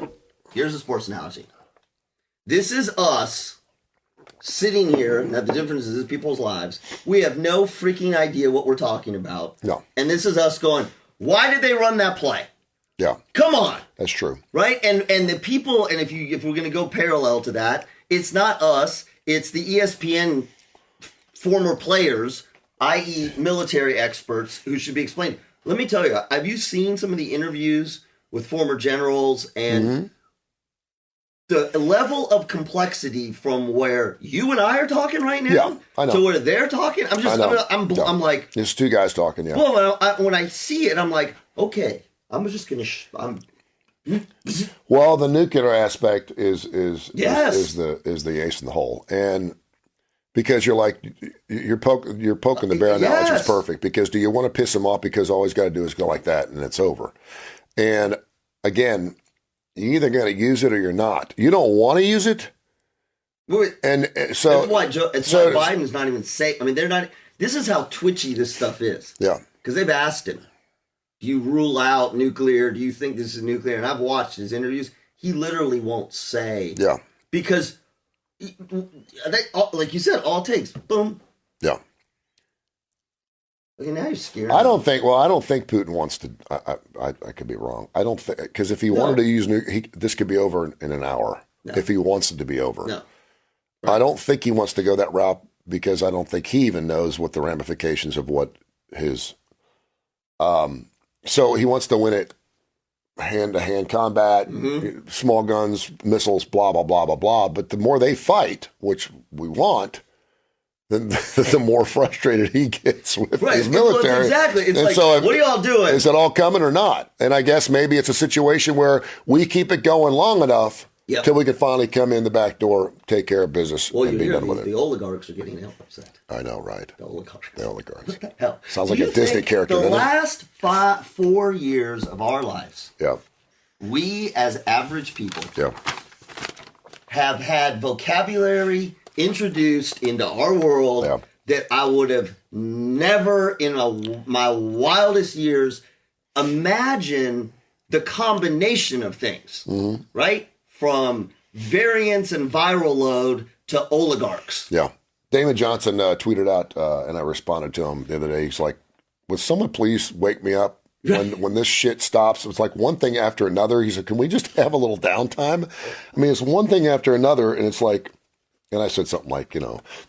Here's the sports analogy. This is us. Sitting here, now the difference is people's lives. We have no freaking idea what we're talking about. No. And this is us going, why did they run that play? Yeah. Come on. That's true. Right? And the people, and if we're going to go parallel to that, it's not us, it's the ESPN former players, i.e. military experts, who should be explained. Let me tell you, have you seen some of the interviews with former generals and the level of complexity from where you and I are talking right now to where they're talking? I'm like, there's two guys talking. Yeah. Well, when I see it, I'm like, okay, I'm just gonna. Well, the nuclear aspect is the ace in the hole, and because you're poking the bear analogy is perfect. Because do you want to piss them off? Because all he's got to do is go like that, and it's over. And again, you're either going to use it or you're not. You don't want to use it. And so that's why Biden's not even saying. I mean, they're not. This is how twitchy this stuff is. Yeah. Because they've asked him, do you rule out nuclear? Do you think this is nuclear? And I've watched his interviews. he literally won't say. Yeah. Because, like you said, all it takes, boom. Yeah. Okay, now you're scared. I don't think Putin wants to. I could be wrong. I don't think, because if he wanted to use this could be over in an hour. No. If he wants it to be over. No. Right. I don't think he wants to go that route, because I don't think he even knows what the ramifications of what his. So he wants to win it hand-to-hand combat, small guns, missiles, blah, blah, blah, blah, blah. But the more they fight, which we want, then the more frustrated he gets with his military. Exactly. It's and like, so what are y'all doing? Is it all coming or not? And I guess maybe it's a situation where we keep it going long enough till we can finally come in the back door, take care of business, and be done with it. The oligarchs are getting upset. I know, right? The oligarchs. What the hell? Sounds like a Disney character. The last 4 years of our lives, yeah, we as average people, yeah, have had vocabulary introduced into our world that I would have never in my wildest years imagined the combination of things, right? From variants and viral load to oligarchs. Yeah. Damon Johnson tweeted out, and I responded to him the other day. He's like, would someone please wake me up when this shit stops? It's like one thing after another. He said, can we just have a little downtime? I mean, it's one thing after another, and it's like, and I said something like,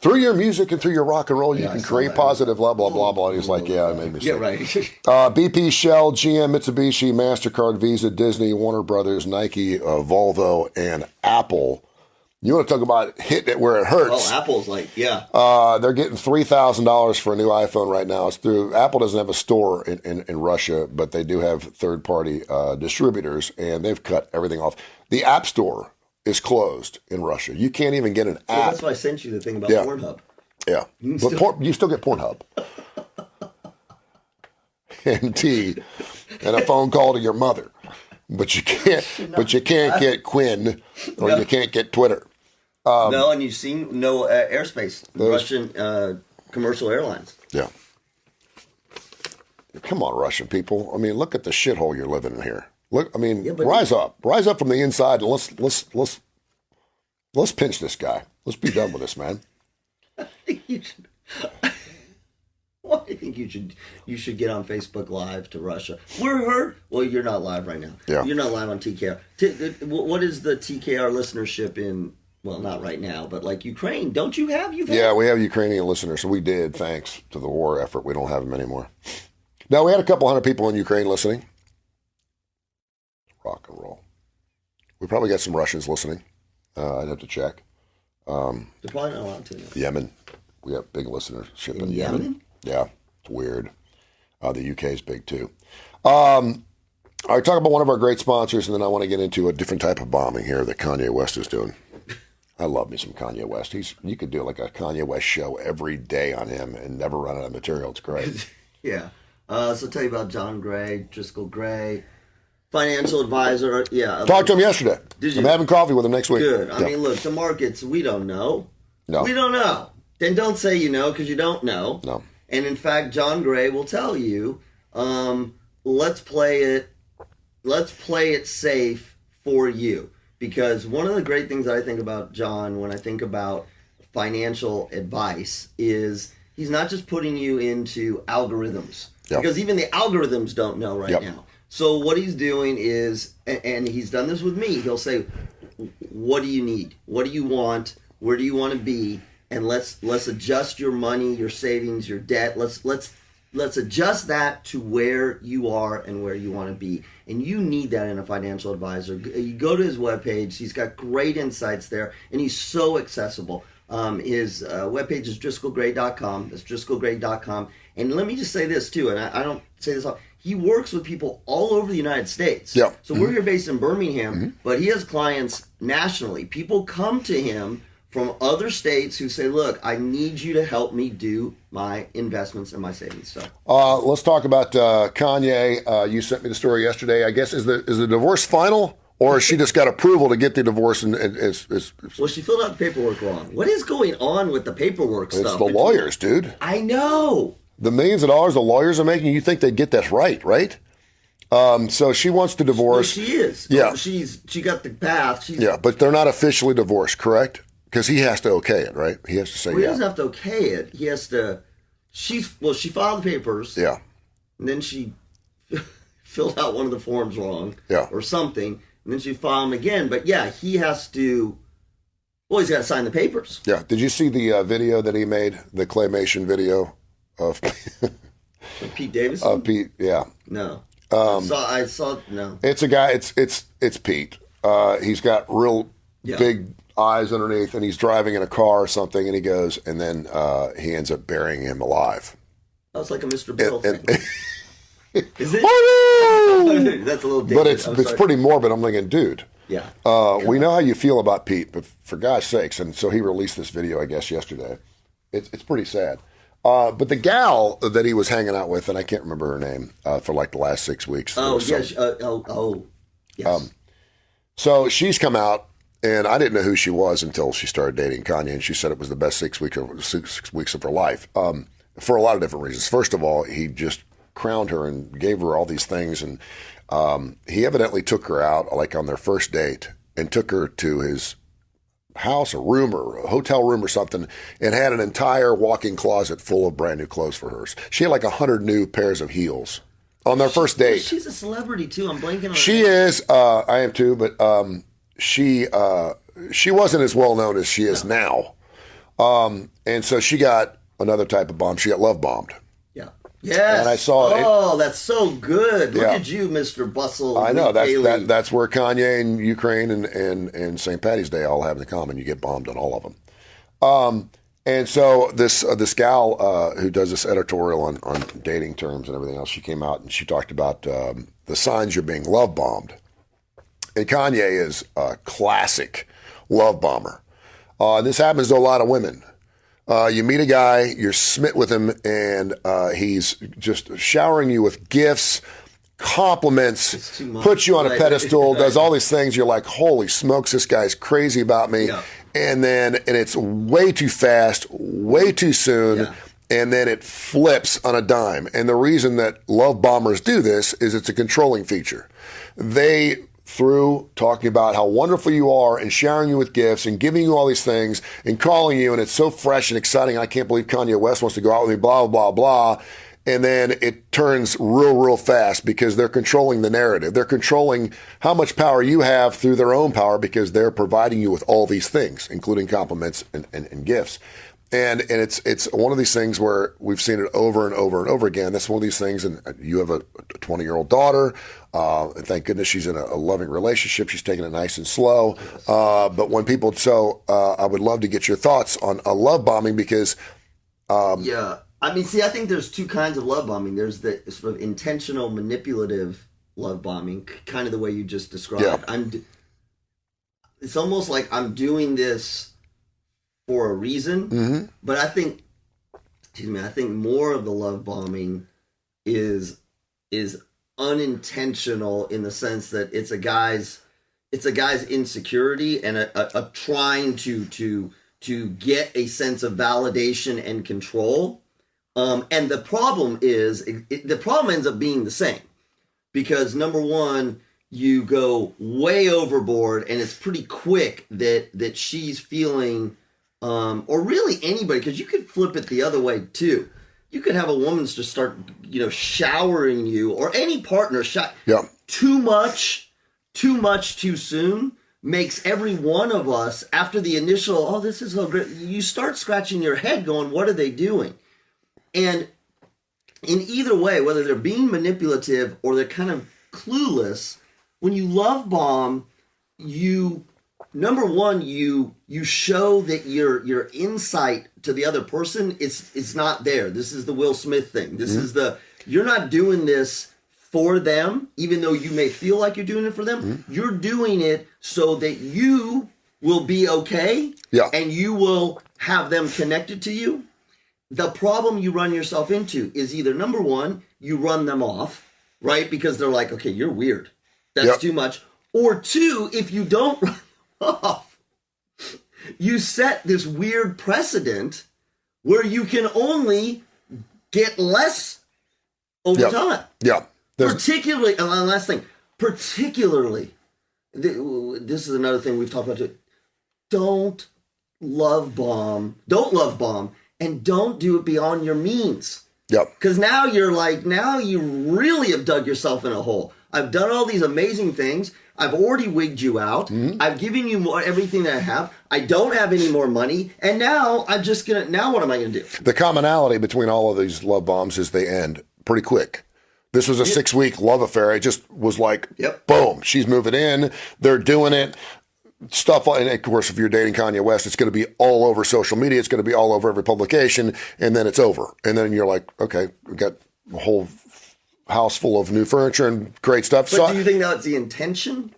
through your music and through your rock and roll, you can create positive, blah, blah, blah, blah. And he's like, yeah, it made me sick. Yeah, right. BP, Shell, GM, Mitsubishi, MasterCard, Visa, Disney, Warner Brothers, Nike, Volvo, and Apple. You want to talk about hitting it where it hurts. Oh, Apple's like, yeah. They're getting $3,000 for a new iPhone right now. It's through, Apple doesn't have a store in Russia, but they do have third-party distributors, and they've cut everything off. The App Store is closed in Russia. You can't even get an app. That's why I sent you the thing about Pornhub. Yeah. But you still get Pornhub. And tea. And a phone call to your mother. But you can't get Quinn, or you can't get Twitter. No, and you've seen no airspace. Russian commercial airlines. Yeah. Come on, Russian people. I mean, look at the shithole you're living in here. Look, I mean, rise up from the inside, and let's pinch this guy. Let's be done with this, man. I think you should. Well, I think you should get on Facebook Live to Russia. Well, you're not live right now. Yeah. You're not live on TKR. What is the TKR listenership in? Well, not right now, but like Ukraine. Don't you have Ukraine? Yeah, we have Ukrainian listeners. We did, thanks to the war effort. We don't have them anymore. Now, we had a couple hundred people in Ukraine listening. Rock and roll. We probably got some Russians listening. I'd have to check. They're probably not allowed to. No. Yemen. We have big listenership in Yemen. Yeah, it's weird. The UK is big too. All right, talk about one of our great sponsors, and then I want to get into a different type of bombing here that Kanye West is doing. I love me some Kanye West. You could do like a Kanye West show every day on him and never run out of material. It's great. Yeah. So I'll tell you about John Gray, Driscoll Gray, financial advisor. Yeah. Talked to him yesterday. Did you? I'm having coffee with him next week. Good. I mean, look, the markets, we don't know. No. We don't know. Then don't say you know, because you don't know. No. And in fact, John Gray will tell you, let's play it safe for you. Because one of the great things I think about John when I think about financial advice is he's not just putting you into algorithms. Yep. Because even the algorithms don't know right now. So what he's doing is, and he's done this with me, he'll say, what do you need? What do you want? Where do you want to be? And let's adjust your money, your savings, your debt. Let's adjust that to where you are and where you want to be. And you need that in a financial advisor. You go to his webpage. He's got great insights there, and he's so accessible. His webpage is driscollgray.com. That's driscollgray.com. And let me just say this, too, and I don't say this all. He works with people all over the United States. Yeah. So we're here based in Birmingham, but he has clients nationally. People come to him from other states who say, look, I need you to help me do my investments and my savings. So let's talk about Kanye. You sent me the story yesterday. I guess, is the divorce final, or has she just got approval to get the divorce? Well, she filled out the paperwork wrong. What is going on with the paperwork stuff? It's the lawyers, dude. I know. The millions of dollars the lawyers are making, you think they'd get that right? So she wants to Well, divorce. she is. Yeah. She got the path. She's, Yeah, but they're not officially divorced, correct? Because he has to okay it, right? He has to say well, he yeah. doesn't have to okay it. He has to. She filed the papers. Yeah. And then she filled out one of the forms wrong. Yeah. Or something. And then she filed them again. But yeah, he has to. Well, he's got to sign the papers. Yeah. Did you see the video that he made? The claymation video of Pete Davidson. of Pete? Yeah. No. I saw. No. It's a guy. It's Pete. He's got real big eyes underneath, and he's driving in a car or something, and he goes, and then he ends up burying him alive. That was like a Mr. Bill thing. Is it? That's a little dated. But it's pretty morbid. I'm thinking, dude. Yeah. We know how you feel about Pete, but for God's sakes, and so he released this video, I guess, yesterday. It's pretty sad. But the gal that he was hanging out with, and I can't remember her name, for like the last 6 weeks. Oh, yes. Yes. So she's come out, and I didn't know who she was until she started dating Kanye, and she said it was the best 6 weeks of her life, for a lot of different reasons. First of all, he just crowned her and gave her all these things, and he evidently took her out, like on their first date, and took her to his house, a room or a hotel room or something, and had an entire walk-in closet full of brand new clothes for hers. She had like 100 new pairs of heels on their first date. She's a celebrity too. I'm blanking on her She name. is. I am too, but she wasn't as well known as she is now, and so she got another type of bomb. She got love bombed. Yeah. Yes. And I saw it. Oh, that's so good. Look Yeah. at you, Mr. Bustle. I know Haley. that's where Kanye and Ukraine and St. Patty's Day all have in common. You get bombed on all of them. And so this gal who does this editorial on dating terms and everything else, she came out and she talked about the signs you're being love bombed. And Kanye is a classic love bomber. This happens to a lot of women. You meet a guy, you're smit with him, and he's just showering you with gifts, compliments, puts you on a pedestal, does all these things. You're like, holy smokes, this guy's crazy about me. Yeah. And it's way too fast, way too soon. Yeah. And then it flips on a dime. And the reason that love bombers do this is it's a controlling feature. They, through talking about how wonderful you are and showering you with gifts and giving you all these things and calling you, and it's so fresh and exciting. I can't believe Kanye West wants to go out with me, blah, blah, blah. And then it turns real fast because they're controlling the narrative. They're controlling how much power you have through their own power because they're providing you with all these things, including compliments and gifts. And it's one of these things where we've seen it over and over and over again. That's one of these things, and you have a 20-year-old daughter. And thank goodness she's in a loving relationship. She's taking it nice and slow. But when people, I would love to get your thoughts on a love bombing because... yeah. I mean, see, I think there's two kinds of love bombing. There's the sort of intentional, manipulative love bombing, kind of the way you just described. Yeah. It's almost like I'm doing this for a reason, but I think more of the love bombing is unintentional in the sense that it's a guy's insecurity and a trying to get a sense of validation and control. And the problem is, the problem ends up being the same. Because number one, you go way overboard and it's pretty quick that she's feeling, or really anybody, because you could flip it the other way too. You could have a woman just start, showering you, or any partner, too much too soon makes every one of us, after the initial, oh, this is so great, you start scratching your head going, what are they doing? And in either way, whether they're being manipulative or they're kind of clueless, when you love bomb, number one, you show that your insight to the other person is not there. This is the Will Smith thing. This is you're not doing this for them, even though you may feel like you're doing it for them. You're doing it so that you will be okay, and you will have them connected to you. The problem you run yourself into is either, number one, you run them off, right? Because they're like, okay, you're weird. That's too much. Or two, if you don't run off, you set this weird precedent where you can only get less over time. Yeah. Particularly, and last thing, particularly, this is another thing we've talked about too. Don't love bomb, and don't do it beyond your means. Yep. Because now you really have dug yourself in a hole. I've done all these amazing things. I've already wigged you out. Mm-hmm. I've given you everything that I have. I don't have any more money. And now now what am I going to do? The commonality between all of these love bombs is they end pretty quick. This was a 6-week love affair. It just was like, boom, she's moving in. They're doing it. Stuff, and of course, if you're dating Kanye West, it's going to be all over social media. It's going to be all over every publication, and then it's over. And then you're like, okay, we got a whole house full of new furniture and great stuff. But do you think that's the intention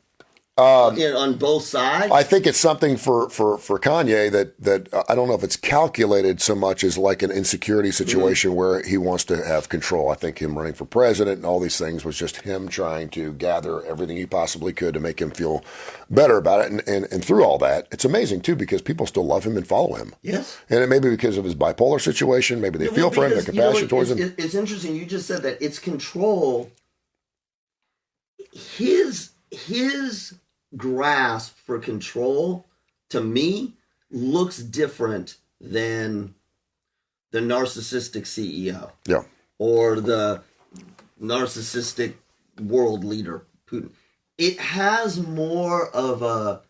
on both sides? I think it's something for Kanye that I don't know if it's calculated so much as like an insecurity situation where he wants to have control. I think him running for president and all these things was just him trying to gather everything he possibly could to make him feel better about it. And through all that, it's amazing too because people still love him and follow him. Yes. And it may be because of his bipolar situation. Maybe they feel for him, they're compassionate towards him. It's interesting. You just said that it's control. His grasp for control, to me, looks different than the narcissistic CEO. Yeah. Or the narcissistic world leader, Putin. It has more of a,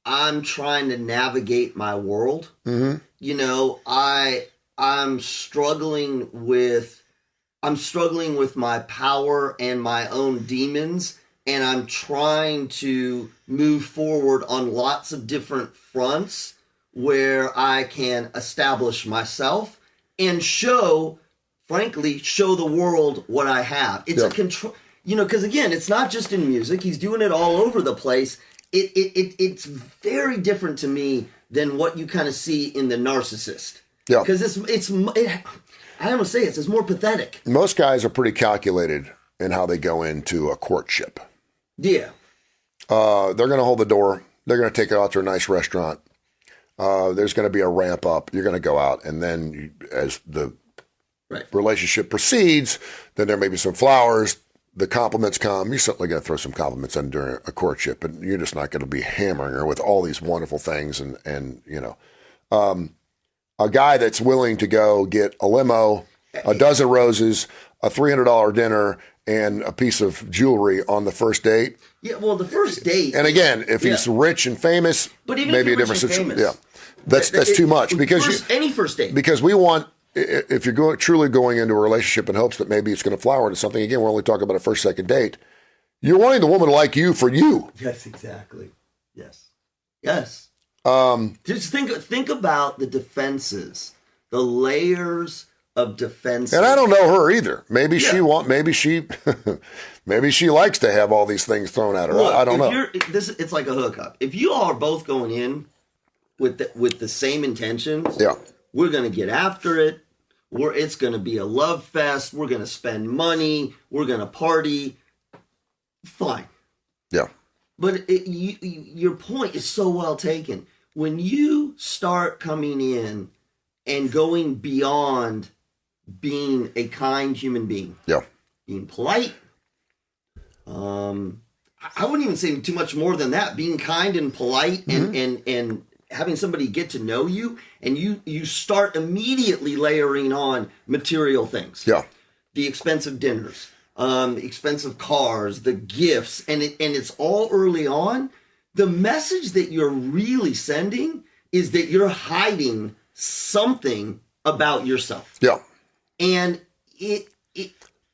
I'm trying to navigate my world. Mm-hmm. You know, I'm struggling with my power and my own demons, and I'm trying to move forward on lots of different fronts where I can establish myself and show the world what I have. It's a control, because again, it's not just in music. He's doing it all over the place. It's very different to me than what you kind of see in the narcissist. Yeah. Because I almost say it's more pathetic. Most guys are pretty calculated in how they go into a courtship. Yeah. They're going to hold the door. They're going to take it out to a nice restaurant. There's going to be a ramp up. You're going to go out. And then as the relationship proceeds, then there may be some flowers. The compliments come. You're certainly going to throw some compliments in during a courtship, but you're just not going to be hammering her with all these wonderful things. And a guy that's willing to go get a limo, a dozen roses, a $300 dinner, and a piece of jewelry on the first date. Yeah, well, the first date. And again, if he's rich and famous, but even maybe if a different situation. Yeah, that's too much because any first date. Because we want, if you're truly going into a relationship in hopes that maybe it's going to flower into something. Again, we're only talking about a first, second date. You're wanting the woman to like you for you. Yes, exactly. Yes. Just think about the defenses, the layers of defenses. And I don't know her either. Maybe maybe she likes to have all these things thrown at her. Look, I don't know. It's like a hookup. If you all are both going in with the same intentions, we're going to get after it. It's going to be a love fest. We're going to spend money. We're going to party. Fine. Yeah. But your point is so well taken. When you start coming in and going beyond being a kind human being, being polite, I wouldn't even say too much more than that. Being kind and polite and having somebody get to know you, and you start immediately layering on material things. Yeah. The expensive dinners, expensive cars, the gifts, and it's all early on. The message that you're really sending is that you're hiding something about yourself. Yeah. And if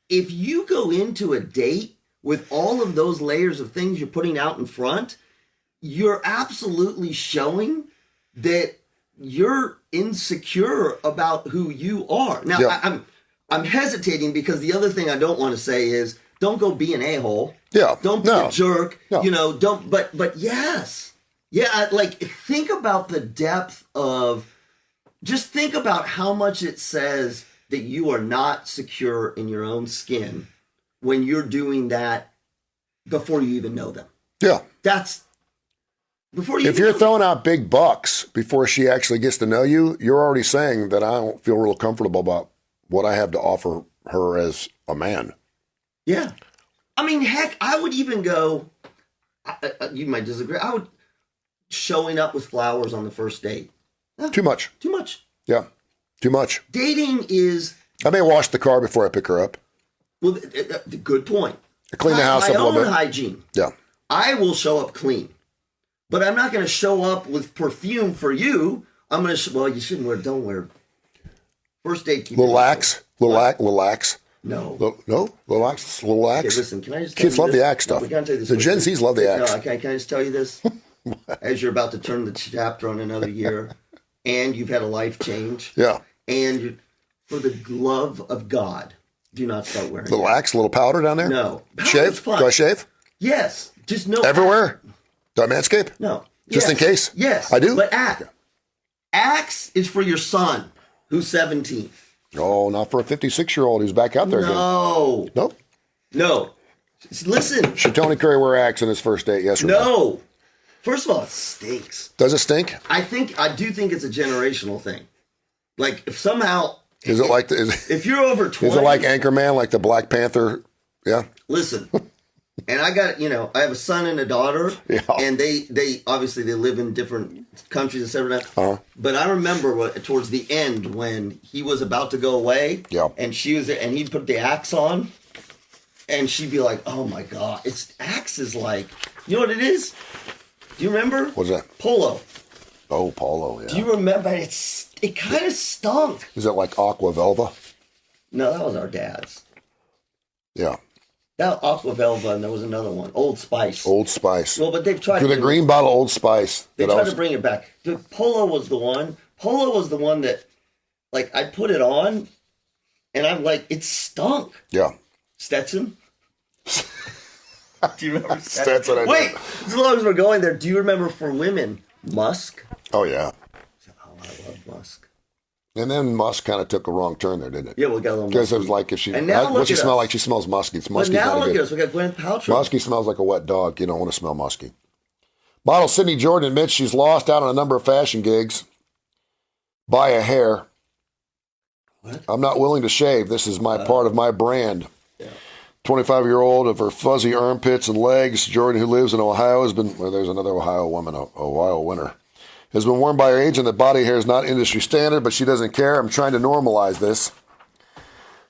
you go into a date with all of those layers of things you're putting out in front, you're absolutely showing that you're insecure about who you are. Now, I'm hesitating because the other thing I don't want to say is don't go be an a-hole. Yeah. Don't be a jerk. No. Don't, but yes. Yeah, like think about the depth of, just think about how much it says that you are not secure in your own skin when you're doing that before you even know them. Yeah. That's before you. If you're throwing out big bucks before she actually gets to know you, you're already saying that I don't feel real comfortable about what I have to offer her as a man. Yeah. I mean, heck, I would even go, you might disagree, I would, showing up with flowers on the first date. Too much. Too much. Yeah, too much. Dating is... I may wash the car before I pick her up. Well, good point. Clean the house up a little bit. My own hygiene. Yeah. I will show up clean. But I'm not going to show up with perfume for you. I'm going to... Well, you shouldn't wear... Don't wear... First date... Relax. Relax. No. No? Relax. Relax. Okay, listen, can I just tell Kids you love this? the axe stuff. No, we gotta tell you this the quick. Gen Zs love the axe. No, can I just tell you this? As you're about to turn the chapter on another year, and you've had a life change. Yeah. And for the love of God, do not start wearing Little axe, little powder down there? No. Shave? Do I shave? Yes. Just no. Everywhere? Do I manscape? No. Just in case? Yes. I do? But axe is for your son, who's 17. Oh, not for a 56-year-old who's back out there again. No. Nope. No. Listen. Should Tony Curry wear axe on his first date? Yes or no? No. First of all, it stinks. Does it stink? I do think it's a generational thing. Like, if somehow... Is it like... if you're over 20... Is it like Anchorman, like the Black Panther? Yeah? Listen. And I got, I have a son and a daughter. Yeah. And they obviously, they live in different countries and stuff. Uh-huh. But I remember towards the end when he was about to go away. Yeah. And she was there, and he'd put the axe on. And she'd be like, oh, my God. Axe is like... You know what it is? Do you remember? What's that? Polo. Oh, polo, yeah. Do you remember? It kind of stunk. Is it like Aqua Velva? No, that was our dad's. Yeah. That Aqua Velva, and there was another one. Old Spice. Old Spice. Well, but they've tried the green bottle Old Spice. They tried to bring it back. The Polo was the one. Polo was the one that, like, I put it on, and I'm like, it stunk. Yeah. Stetson? Do you remember Stetson? Wait, as long as we're going there, do you remember for women, Musk? Oh, yeah. Oh, I love Musk. And then Musk kind of took a wrong turn there, didn't it? Yeah, we got a little Because it was like if she... And now what she look at smell us. like? She smells musky. It's But musky. now look good. at us. We got Gwyneth Paltrow. Musky smells like a wet dog. You don't want to smell musky. Model Sydney Jordan admits she's lost out on a number of fashion gigs. Buy a hair. What? I'm not willing to shave. This is my part of my brand. Yeah. 25-year-old of her fuzzy armpits and legs, Jordan, who lives in Ohio, has been... Well, there's another Ohio woman, Ohio winner. Has been warned by her agent that body hair is not industry standard, but she doesn't care. I'm trying to normalize this.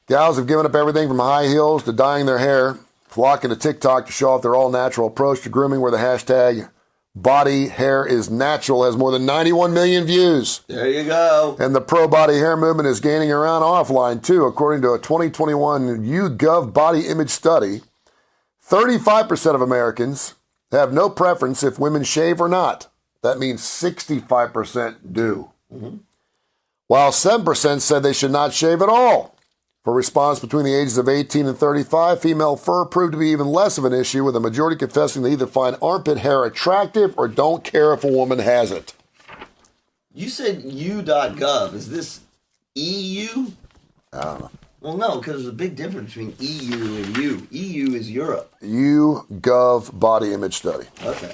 Gals have given up everything from high heels to dyeing their hair, flocking to TikTok to show off their all-natural approach to grooming, where the hashtag body hair is natural has more than 91 million views. There you go. And the pro-body hair movement is gaining ground offline, too. According to a 2021 YouGov body image study, 35% of Americans have no preference if women shave or not. That means 65% do. Mm-hmm. While 7% said they should not shave at all. For response between the ages of 18 and 35, female fur proved to be even less of an issue, with the majority confessing they either find armpit hair attractive or don't care if a woman has it. You said u.gov. Is this EU? I don't know. Well, no, because there's a big difference between EU and U. EU is Europe. YouGov body image study. Okay.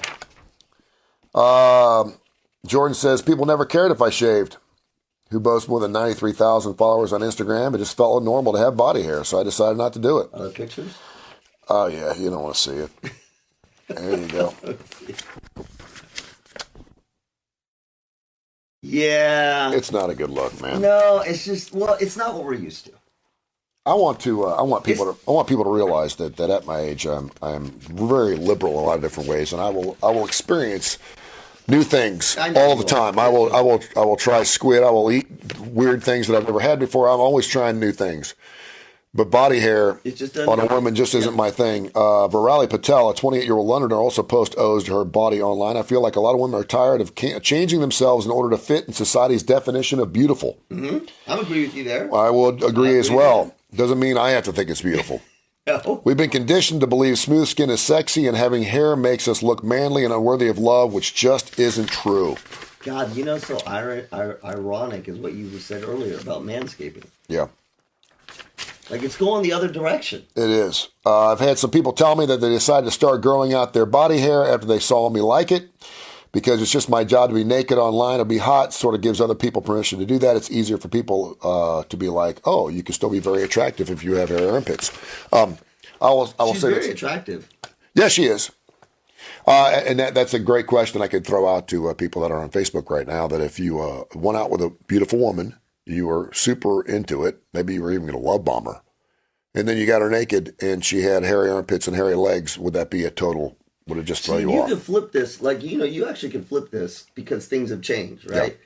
Jordan says, people never cared if I shaved. Who boasts more than 93,000 followers on Instagram. It just felt normal to have body hair, so I decided not to do it. Other pictures? Oh, yeah, you don't want to see it. There you go. Yeah. It's not a good look, man. No, it's just, well, it's not what we're used to. I want people to realize that at my age, I'm very liberal in a lot of different ways, and I will experience new things all the time. I will try squid. I will eat weird things that I've never had before. I'm always trying new things. But body hair on a woman just isn't my thing. Virali Patel, a 28-year-old Londoner, also posts odes to her body online. I feel like a lot of women are tired of changing themselves in order to fit in society's definition of beautiful. Mm-hmm. I agree with you there. I would agree as well. Doesn't mean I have to think it's beautiful. No. We've been conditioned to believe smooth skin is sexy and having hair makes us look manly and unworthy of love, which just isn't true. God, so ironic is what you said earlier about manscaping. Yeah. Like, it's going the other direction. It is. I've had some people tell me that they decided to start growing out their body hair after they saw me like it. because it's just my job to be naked online and be hot. Sort of gives other people permission to do that. It's easier for people to be like, oh, you can still be very attractive if you have hairy armpits. I will She's say very this. attractive. Yeah, she is. And that's a great question I could throw out to people that are on Facebook right now, that if you went out with a beautiful woman, you were super into it, maybe you were even going to love bomb her, and then you got her naked and she had hairy armpits and hairy legs, would that be a total, would it just throw you off? You could flip this, like, you actually can flip this because things have changed, right?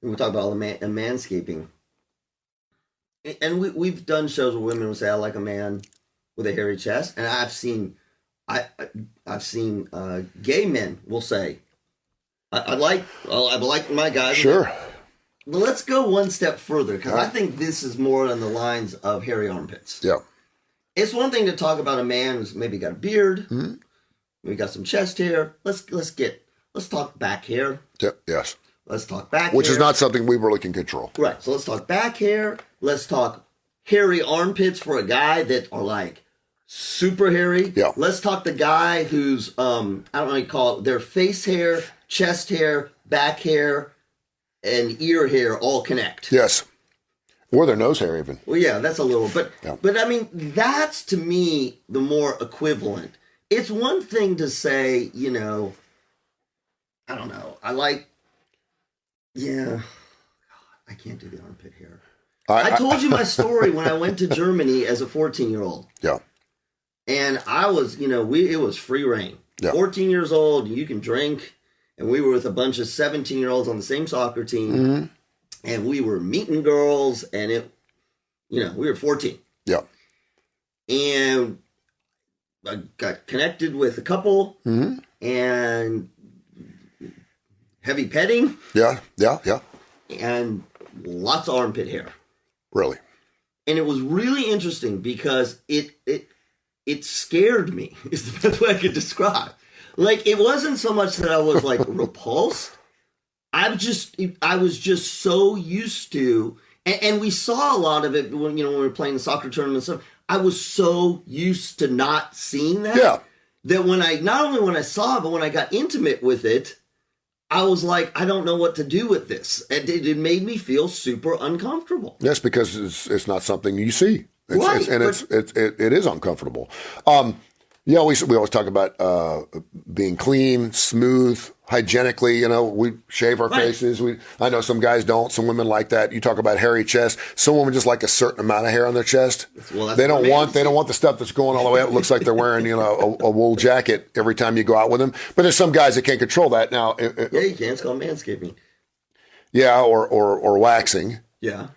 Yeah. We talk about manscaping. And we've done shows where women will say, I like a man with a hairy chest, and I've seen gay men will say, I like my guys. Sure. But let's go one step further, because I think this is more on the lines of hairy armpits. Yeah. It's one thing to talk about a man who's maybe got a beard, maybe got some chest hair. Let's talk back hair. Yes. Let's talk back Which hair. is not something we really can control. Right. So let's talk back hair. Let's talk hairy armpits for a guy that are like super hairy. Yeah. Let's talk the guy who's I don't know how you call it, their face hair, chest hair, back hair, and ear hair all connect. Yes. Or their nose hair even. Well, yeah, that's a little, but I mean, that's to me the more equivalent. It's one thing to say, I don't know. I can't do the armpit hair. I told you my story when I went to Germany as a 14-year-old. Yeah. And I was, it was free reign. Yeah. 14 years old, you can drink. And we were with a bunch of 17-year-olds on the same soccer team. And we were meeting girls, and we were 14. Yeah. And I got connected with a couple, and heavy petting. Yeah. And lots of armpit hair. Really? And it was really interesting because it scared me, is the best way I could describe. Like, it wasn't so much that I was like repulsed. I was just so used to, and we saw a lot of it when we were playing the soccer tournament and stuff. I was so used to not seeing that. Yeah. That not only when I saw it, but when I got intimate with it, I was like, I don't know what to do with this. And it made me feel super uncomfortable. Yes, because it's not something you see. It is uncomfortable. We always talk about being clean, smooth, hygienically. We shave our faces. I know some guys don't. Some women like that. You talk about hairy chest. Some women just like a certain amount of hair on their chest. Well, they don't want the stuff that's going all the way up. It looks like they're wearing a wool jacket every time you go out with them. But there's some guys that can't control that. Now, you can. It's called manscaping. Yeah, or waxing. Yeah.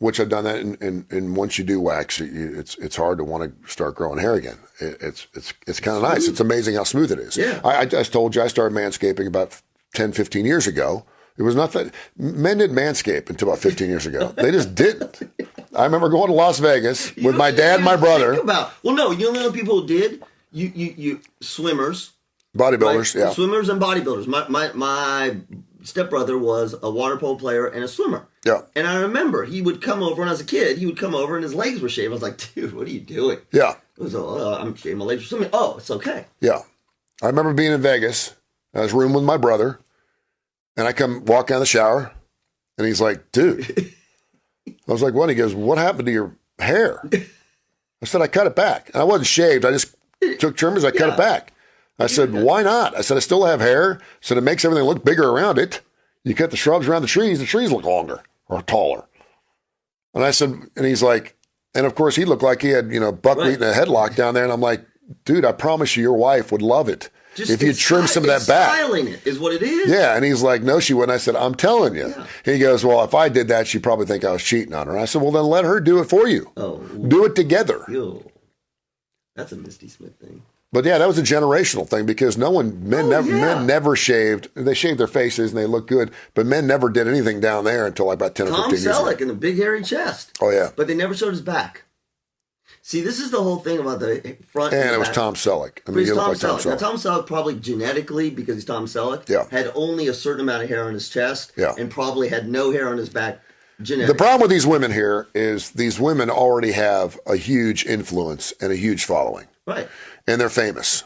Which I've done that, and once you do wax, it's hard to want to start growing hair again. It's kind of nice. It's amazing how smooth it is. Yeah. I just told you I started manscaping about 10, 15 years ago. It was not that men didn't manscape until about 15 years ago. They just didn't. I remember going to Las Vegas with my dad and my brother. You know people who did? You swimmers. Bodybuilders, right? Yeah. Swimmers and bodybuilders. My stepbrother was a water polo player and a swimmer. Yeah. And I remember he would come over, and as a kid, he would come over and his legs were shaved. I was like, dude, what are you doing? Yeah. It was, I'm shaving my legs for swimming. Oh, it's okay. Yeah. I remember being in Vegas. I was rooming with my brother, and I come walk out of the shower, and he's like, dude. I was like, what? He goes, what happened to your hair? I said, I cut it back. And I wasn't shaved. I just took trimmers. I cut it back. I said, why not? I said, I still have hair. I said, it makes everything look bigger around it. You cut the shrubs around the trees look longer or taller. And I said, and he's like, and of course he looked like he had, buckwheat and a headlock down there. And I'm like, dude, I promise you your wife would love it. If you trim some of that back. Styling it is what it is. Yeah. And he's like, no, she wouldn't. I said, I'm telling you. Yeah. He goes, well, if I did that, she'd probably think I was cheating on her. I said, well, then let her do it for you. Oh. Do it together. Ew. That's a Misty Smith thing. But yeah, that was a generational thing because men never shaved. They shaved their faces and they looked good, but men never did anything down there until like about 10 or 15 years ago. Tom Selleck in a big hairy chest. Oh yeah. But they never showed his back. See, this is the whole thing about the front. And it was Tom Selleck. I mean, he looked like Tom Selleck. Now, Tom Selleck probably genetically, because he's Tom Selleck, had only a certain amount of hair on his chest and probably had no hair on his back genetically. The problem with these women here is these women already have a huge influence and a huge following. Right. And they're famous.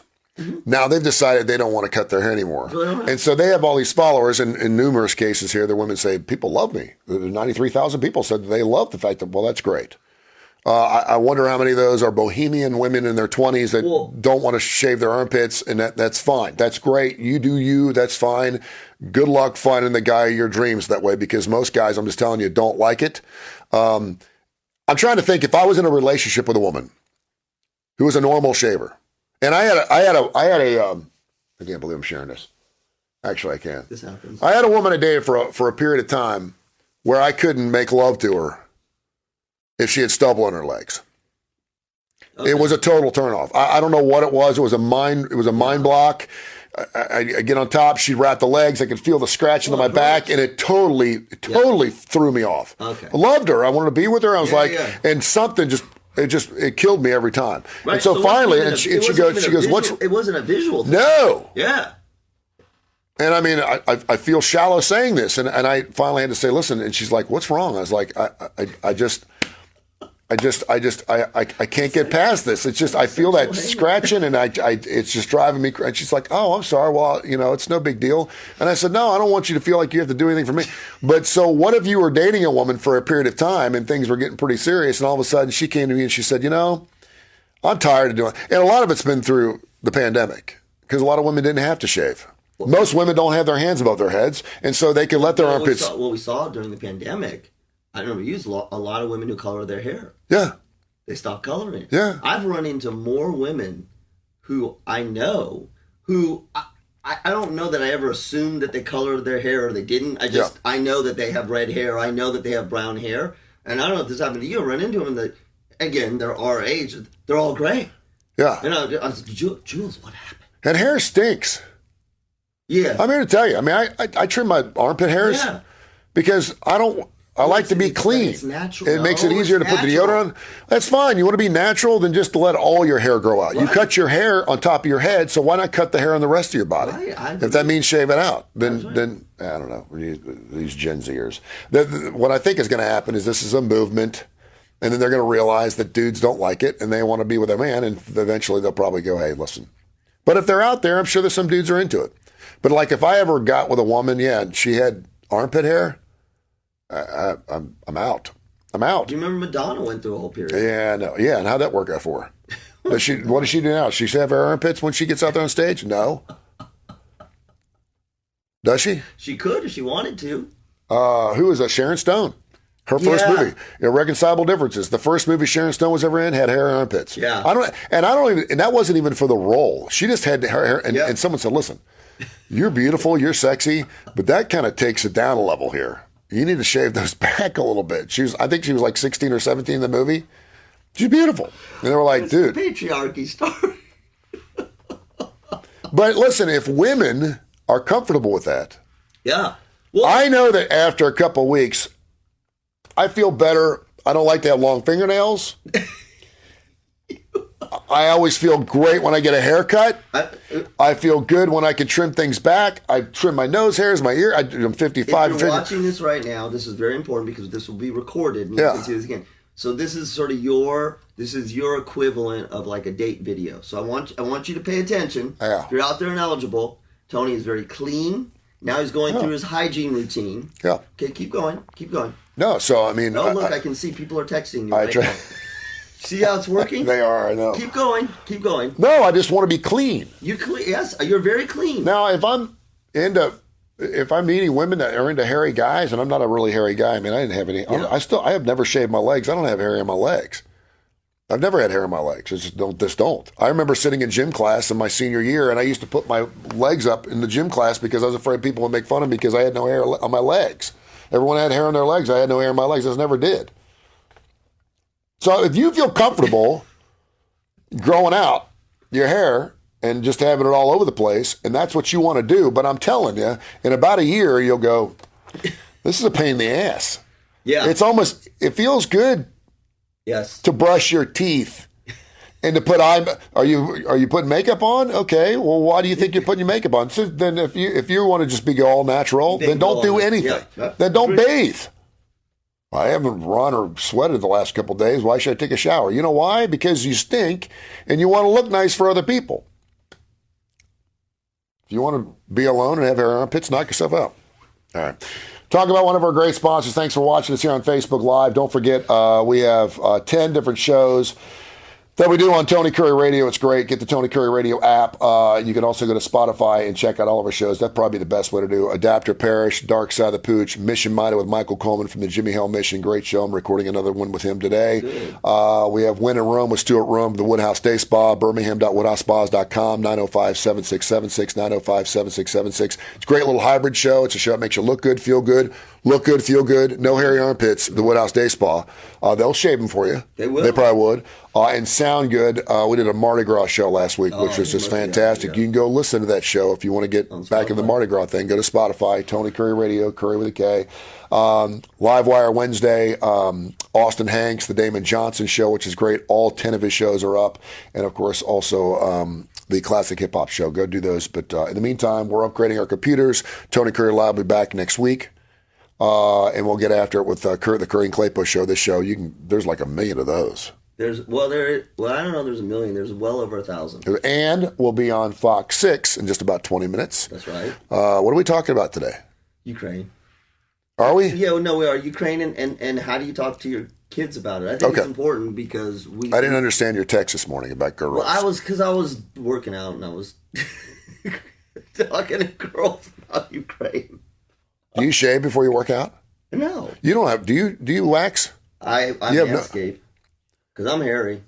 Now they've decided they don't want to cut their hair anymore. And so they have all these followers. And in numerous cases here, the women say, people love me. 93,000 people said that they love the fact that, well, that's great. I wonder how many of those are bohemian women in their 20s that don't want to shave their armpits, and that's fine. That's great. You do you. That's fine. Good luck finding the guy of your dreams that way, because most guys, I'm just telling you, don't like it. I'm trying to think, if I was in a relationship with a woman who was a normal shaver, and I can't believe I'm sharing this. Actually, I can. This happens. I had a woman I dated for a period of time where I couldn't make love to her if she had stubble on her legs. Okay. It was a total turnoff. I don't know what it was. It was a mind block. I get on top, she'd wrap the legs. I could feel the scratching on my back, and it totally threw me off. Okay. I loved her. I wanted to be with her. I was and something it killed me every time. Right. And so finally, she goes, what's? It wasn't a visual thing. No. Yeah. And I mean, I feel shallow saying this, and I finally had to say, listen. And she's like, what's wrong? I was like, I can't get past this. It's just, I feel that scratching, and it's just driving me crazy. And she's like, oh, I'm sorry. Well, it's no big deal. And I said, no, I don't want you to feel like you have to do anything for me. But so what if you were dating a woman for a period of time and things were getting pretty serious, and all of a sudden she came to me and she said, I'm tired of doing it. And a lot of it's been through the pandemic, because a lot of women didn't have to shave. Most women don't have their hands above their heads, and so they can let their armpits. What we saw during the pandemic, I don't know, we used a lot of women who color their hair. Yeah. They stopped coloring it. Yeah. I've run into more women who I know who I don't know that I ever assumed that they colored their hair or they didn't. I know that they have red hair. I know that they have brown hair. And I don't know if this happened to you. I run into them that, again, they're our age. They're all gray. Yeah. And I was like, Jules, what happened? And hair stinks. Yeah. I'm here to tell you. I mean, I trim my armpit hairs because I like to be clean. It's natural. It makes it easier to put the deodorant on. That's fine. You want to be natural, then just let all your hair grow out. Right. You cut your hair on top of your head, so why not cut the hair on the rest of your body? Right. If that means shave it out, then I don't know, these Gen Zers. What I think is going to happen is this is a movement, and then they're going to realize that dudes don't like it, and they want to be with a man, and eventually they'll probably go, hey, listen. But if they're out there, I'm sure that some dudes are into it. But like if I ever got with a woman, and she had armpit hair, I'm out. I'm out. Do you remember Madonna went through a whole period? Yeah, no. Yeah, and how'd that work out for her? What does she do now? Does she have her armpits when she gets out there on stage? No. Does she? She could if she wanted to. Who was that? Sharon Stone. Her first movie, Irreconcilable Differences. The first movie Sharon Stone was ever in had hair and armpits. Yeah. And that wasn't even for the role. She just had hair, and someone said, listen, you're beautiful, you're sexy, but that kind of takes it down a level here. You need to shave those back a little bit. I think she was like 16 or 17 in the movie. She's beautiful. And they were like, dude. The patriarchy story. But listen, if women are comfortable with that. Yeah. Well, I know that after a couple of weeks, I feel better. I don't like to have long fingernails. I always feel great when I get a haircut. I feel good when I can trim things back. I trim my nose hairs, my ear. I'm 55. If you're watching this right now, this is very important because this will be recorded and you can see this again. So this is sort of your equivalent of like a date video. So I want you to pay attention. Yeah. If you're out there and eligible, Tony is very clean. Now he's going through his hygiene routine. Yeah. Okay, keep going. Keep going. No, so I mean. Oh, look, I can see people are texting you right now. See how it's working? They are, I know. Keep going. Keep going. No, I just want to be clean. You're clean. Yes, you're very clean. Now, if I'm meeting women that are into hairy guys, and I'm not a really hairy guy. I mean, I didn't have any. Yeah. I have never shaved my legs. I don't have hair on my legs. I've never had hair on my legs. Just don't. I remember sitting in gym class in my senior year, and I used to put my legs up in the gym class because I was afraid people would make fun of me because I had no hair on my legs. Everyone had hair on their legs. I had no hair on my legs. I just never did. So if you feel comfortable growing out your hair and just having it all over the place, and that's what you want to do, but I'm telling you, in about a year, you'll go, this is a pain in the ass. Yeah. It feels good. Yes. To brush your teeth and to put are you putting makeup on? Okay. Well, why do you think you're putting your makeup on? So then if you want to just be all natural, then don't do anything. Yeah. Then don't bathe. I haven't run or sweated the last couple of days. Why should I take a shower? You know why? Because you stink and you want to look nice for other people. If you want to be alone and have hairy armpits, knock yourself out. All right. Talk about one of our great sponsors. Thanks for watching us here on Facebook Live. Don't forget, we have 10 different shows that we do on Tony Curry Radio. It's great. Get the Tony Curry Radio app. You can also go to Spotify and check out all of our shows. That's probably the best way to do. Adapter Parish, Dark Side of the Pooch, Mission Minded with Michael Coleman from the Jimmy Hill Mission. Great show. I'm recording another one with him today. We have Win in Rome with Stuart Rome, the Woodhouse Day Spa, birmingham.woodhousespas.com, 905-7676, 905-7676. It's a great little hybrid show. It's a show that makes you look good, feel good. Look good, feel good. No hairy armpits. The Woodhouse Day Spa. They'll shave them for you. They will. They probably would. And sound good. We did a Mardi Gras show last week, which was just fantastic. You can go listen to that show if you want to get back in the Mardi Gras thing. Go to Spotify, Tony Curry Radio, Curry with a K. Livewire Wednesday, Austin Hanks, the Damon Johnson Show, which is great. All 10 of his shows are up. And, of course, also the Classic Hip Hop Show. Go do those. But in the meantime, we're upgrading our computers. Tony Curry Live will be back next week. And we'll get after it with the Kurre and Klapow Show. This show, there's like 1 million of those. I don't know. There's 1 million. There's well over 1,000. And we'll be on Fox 6 in just about 20 minutes. That's right. What are we talking about today? Ukraine. Are we? Yeah, no, we are. Ukraine, and how do you talk to your kids about it? I think it's important because I didn't understand your text this morning about girls. Well, I was working out and I was talking to girls about Ukraine. Do you shave before you work out? No. You don't have. Do you wax? I manscape because I'm hairy.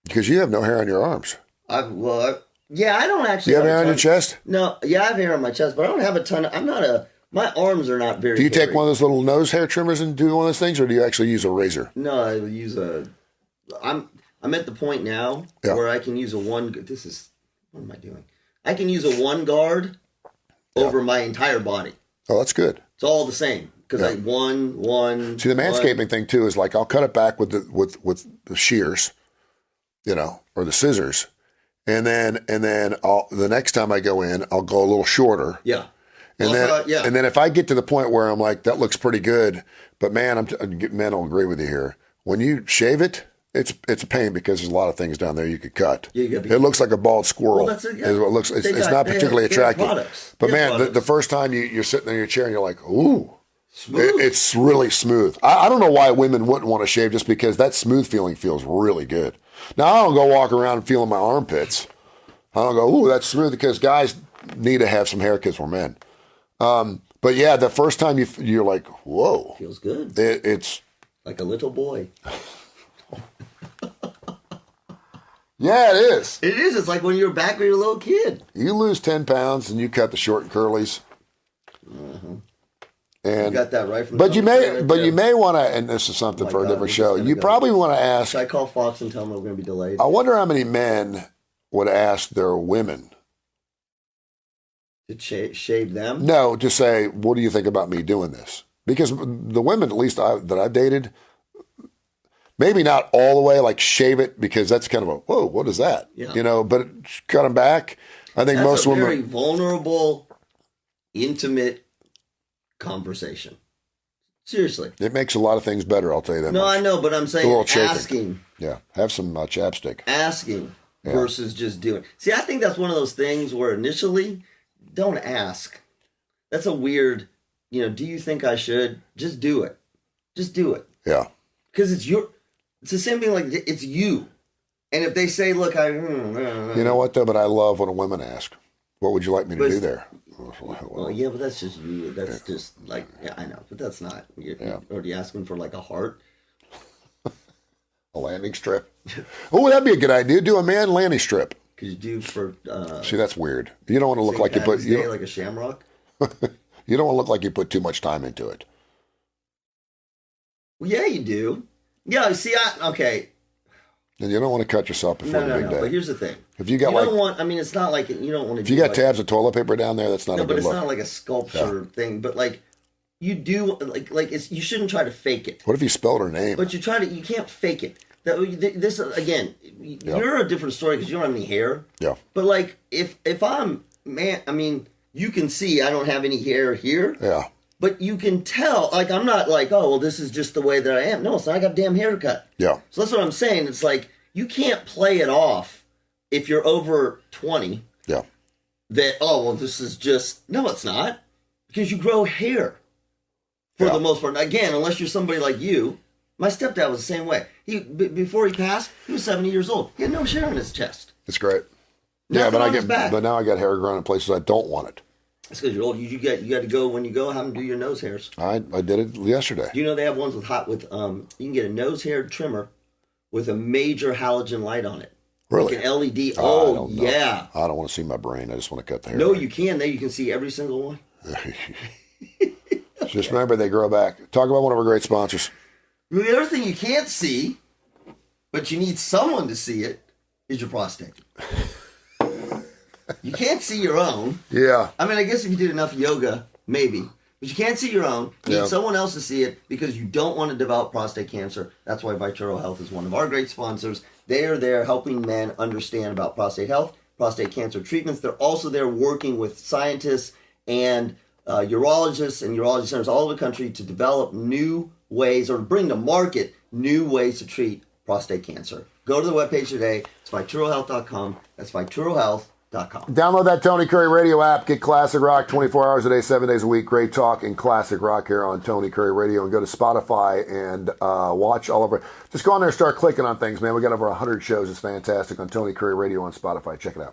Because you have no hair on your arms. I don't actually. You have hair on your chest? No, yeah, I have hair on my chest, but I don't have a ton. My arms are not very. Do you hairy. take one of those little nose hair trimmers and do one of those things, or do you actually use a razor? No, I use I'm at the point now where I can use what am I doing? I can use a one guard over my entire body. Oh, that's good. It's all the same because one. See, the manscaping thing too is like I'll cut it back with the shears, or the scissors, and then the next time I go in, I'll go a little shorter. Yeah. And then if I get to the point where I'm like, that looks pretty good, but man, men will agree with you here. When you shave it, it's a pain because there's a lot of things down there you could cut. It looks like a bald squirrel. Well, it's not particularly attractive. But man, the first time you're sitting in your chair and you're like, ooh, it's really smooth. I don't know why women wouldn't want to shave just because that smooth feeling feels really good. Now, I don't go walk around feeling my armpits. I don't go, ooh, that's smooth, because guys need to have some hair because we're men. But yeah, the first time you're like, whoa. Feels good. It's like a little boy. Yeah, it is. It is. It's like when you're back when you're a little kid. You lose 10 pounds and you cut the short and curlies. And you got that right from. But you may want to, and this is something for a different show. You probably want to ask. Should I call Fox and tell them we're going to be delayed? I wonder how many men would ask their women to shave them. No, to say, what do you think about me doing this? Because the women, at least that I've dated, maybe not all the way, like shave it, because that's kind of a, whoa, what is that? Yeah. But cut them back. I think most women. That's a very vulnerable, intimate conversation. Seriously. It makes a lot of things better, I'll tell you that No, much. I know, but I'm saying asking. Yeah, have some chapstick. Asking versus just doing. See, I think that's one of those things where initially, don't ask. That's a weird, do you think I should? Just do it. Just do it. Yeah. Because it's the same thing, like, it's you. And if they say, look, You know what, though? But I love when women ask, what would you like me to do there? Well, yeah, but that's just you. That's just like, I know, but that's not. You're already asking for like a heart. A landing strip. Oh, that'd be a good idea. Do a man landing strip. Could you do for? See, that's weird. You don't want to look like Patrick's Day, like a shamrock. You don't want to look like you put too much time into it. Well, yeah, you do. Yeah, see, okay. And you don't want to cut yourself before the big day. But here's the thing. If you got it's not like you don't want to. If you got tabs of toilet paper down there, that's not a good look. No, but it's not like a sculpture thing. But like, you do like it's. You shouldn't try to fake it. What if you spelled her name? But you can't fake it. This again, you're a different story because you don't have any hair. Yeah. But like, if I'm man, I mean, you can see I don't have any hair here. Yeah. But you can tell, like, I'm not like, oh, well, this is just the way that I am. No, it's not. I got a damn haircut. Yeah. So that's what I'm saying. It's like, you can't play it off if you're over 20. Yeah. that, oh, well, this is just, no, it's not. Because you grow hair for Yeah. the most part. Again, unless you're somebody like you. My stepdad was the same way. Before he passed, he was 70 years old. He had no hair on his chest. It's great. Nothing but on his back. but now I got hair growing in places I don't want it. It's because you're old. You got to go when you go. Have them do your nose hairs. I did it yesterday. Do you know they have ones with you can get a nose hair trimmer with a major halogen light on it. Really? Like an LED. I Oh, don't know. yeah. I don't want to see my brain. I just want to cut the hair. No, you can. There you can see every single one. Just remember, they grow back. Talk about one of our great sponsors. The other thing you can't see, but you need someone to see it, is your prostate. You can't see your own. Yeah. I mean, I guess if you did enough yoga, maybe. But you can't see your own. You Yeah. need someone else to see it because you don't want to develop prostate cancer. That's why Vituro Health is one of our great sponsors. They are there helping men understand about prostate health, prostate cancer treatments. They're also there working with scientists and urologists and urology centers all over the country to develop new ways or bring to market new ways to treat prostate cancer. Go to the webpage today. It's VituroHealth.com. That's VituroHealth.com. Download that Tony Curry Radio app. Get classic rock 24 hours a day, 7 days a week. Great talk and classic rock here on Tony Curry Radio. And go to Spotify and watch all of it. Just go on there and start clicking on things, man. We got over 100 shows. It's fantastic on Tony Curry Radio on Spotify. Check it out.